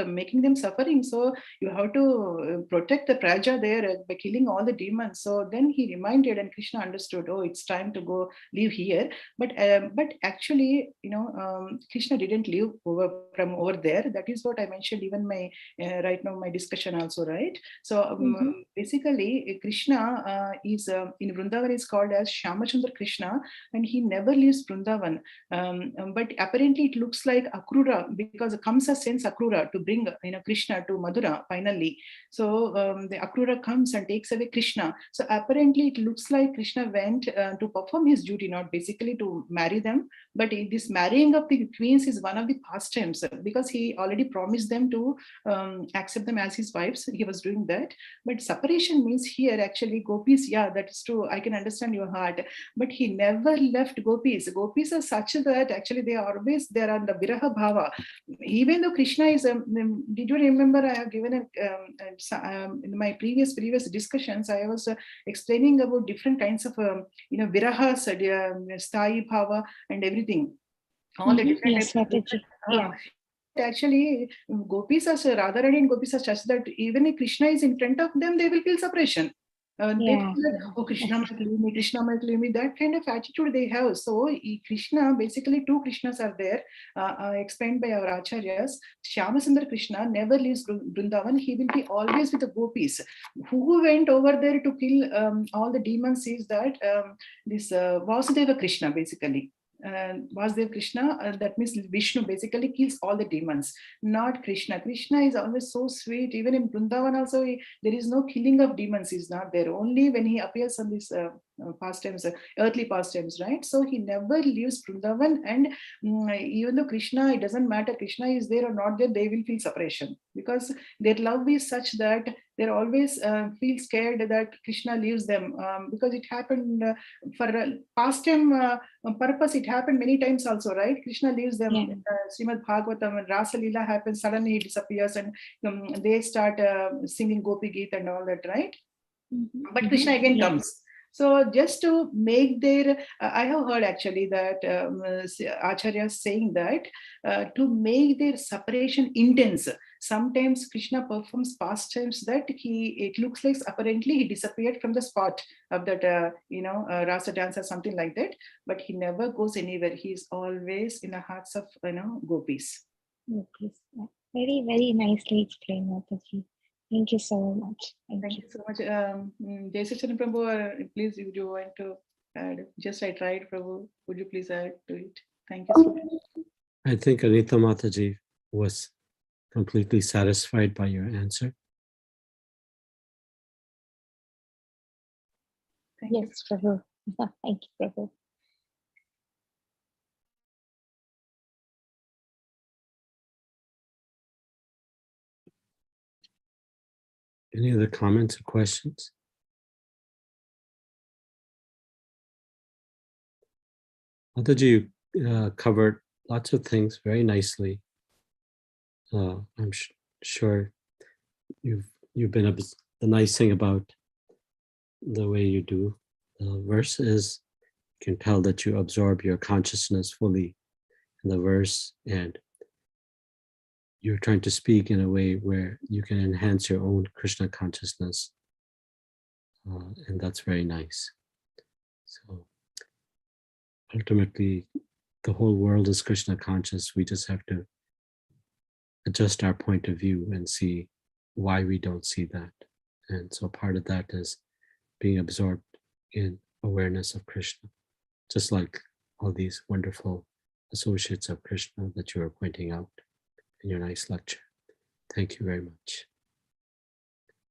making them suffering. So you have to protect the praja there by killing all the demons. So then he reminded, and Krishna understood, oh, it's time to go live here. But actually, Krishna didn't live from over there. That is what I mentioned even my right now my discussion also, right? So basically Krishna is in Vrindavan is called as Shyamachandra Krishna, and he never leaves Vrindavan. But apparently it looks like Akrura, because Kamsa sends Akrura to bring Krishna to Madura finally. So the Akrura comes and takes away Krishna. So apparently it looks like Krishna went to perform his duty, not basically to marry them, but this marrying of the queens is one of the pastimes, because he already promised them to accept them as his wives. He was doing that. But separation means here actually gopis, yeah, that is true. I can understand your heart, but he never left gopis. Gopis are such that actually they are always there on the viraha bhava. Even though Krishna is, did you remember I have given in my previous discussions, I was explaining about different kinds of, virahas, sthai bhava and everything. All the different yes, types of, actually, gopis are Radharani and gopis are such that even if Krishna is in front of them, they will feel separation. They feel like, oh, Krishna might leave me, Krishna might leave me. That kind of attitude they have. So Krishna, basically two Krishnas are there, explained by our acharyas. Shyamasundar Krishna never leaves Vrindavan. He will be always with the gopis. Who went over there to kill all the demons is that this Vasudeva Krishna, basically. Vasudeva Krishna, that means Vishnu basically kills all the demons, not Krishna. Krishna is always so sweet. Even in Vrindavan also, there is no killing of demons, is not there. Only when he appears on this pastimes, earthly pastimes, right? So he never leaves Vrindavan, and even though Krishna, it doesn't matter, Krishna is there or not there, they will feel separation, because their love is such that they always feel scared that Krishna leaves them, because it happened for a pastime purpose. It happened many times also, right? Krishna leaves them. Srimad Bhagavatam, when Rasa Leela happens, suddenly he disappears, and they start singing Gopi Geet and all that, right? But Krishna again comes. So just to make their, I have heard actually that Acharya saying that to make their separation intense, sometimes Krishna performs pastimes that it looks like apparently he disappeared from the spot of that, rasa dance or something like that, but he never goes anywhere. He is always in the hearts of, gopis. Very, very nicely explained, Mataji. Thank you so much. Thank you so much. Jaisachan Prabhu, please, would you want to add? Just I tried, Prabhu. Would you please add to it? Thank you so much. I think Anita Mataji was completely satisfied by your answer? Thank you. Yes, Prabhu. Thank you, Prabhu. Any other comments or questions? Mataji, you covered lots of things very nicely. I'm sure you've been the nice thing about the way you do the verse is you can tell that you absorb your consciousness fully in the verse, and you're trying to speak in a way where you can enhance your own Krishna consciousness, and that's very nice. So ultimately, the whole world is Krishna conscious. We just have to adjust our point of view and see why we don't see that. And so part of that is being absorbed in awareness of Krishna, just like all these wonderful associates of Krishna that you were pointing out in your nice lecture. Thank you very much.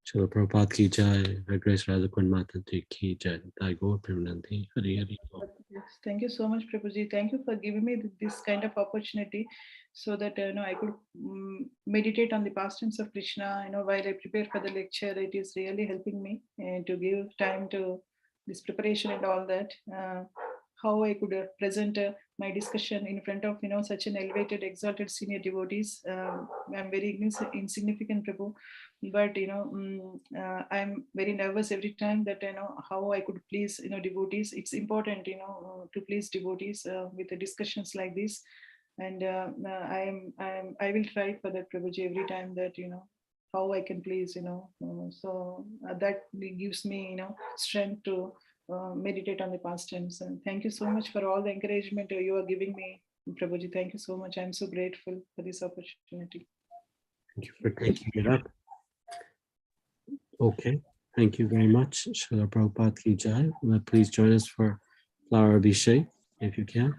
Srila Prabhupada ki jai, Her Grace Radha Kunda Devi ki jai, Thai Gaur Premanandi, Hari Hari Bol. Yes, thank you so much, Prabhuji. Thank you for giving me this kind of opportunity so that I could meditate on the pastimes of Krishna. While I prepare for the lecture, it is really helping me to give time to this preparation and all that. How I could present my discussion in front of such an elevated, exalted senior devotees. I'm very insignificant, Prabhu, but I'm very nervous every time that how I could please devotees. It's important to please devotees with the discussions like this, and I will try for that, Prabhuji, every time that how I can please so that gives me strength to meditate on the past tense. And thank you so much for all the encouragement you are giving me, Prabhuji. Thank you so much. I'm so grateful for this opportunity. Thank you for taking it up. Okay, thank you very much. Srila Prabhupada ki jai. Please join us for flower abhishek if you can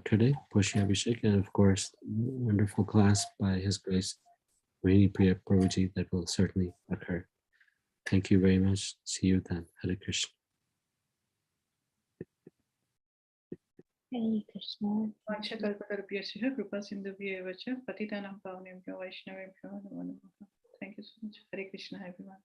today, Pushi Abhishek, and of course, wonderful class by His Grace Rohini Priya Prabhuji that will certainly occur. Thank you very much. See you then. Hare Krishna. Hare Krishna. Vanchakalpatarubhyasya kripa sindhubhyevacha patitanam pavanebhyo vaishnavebhyo namo namaha. Thank you so much. Hare Krishna, everyone.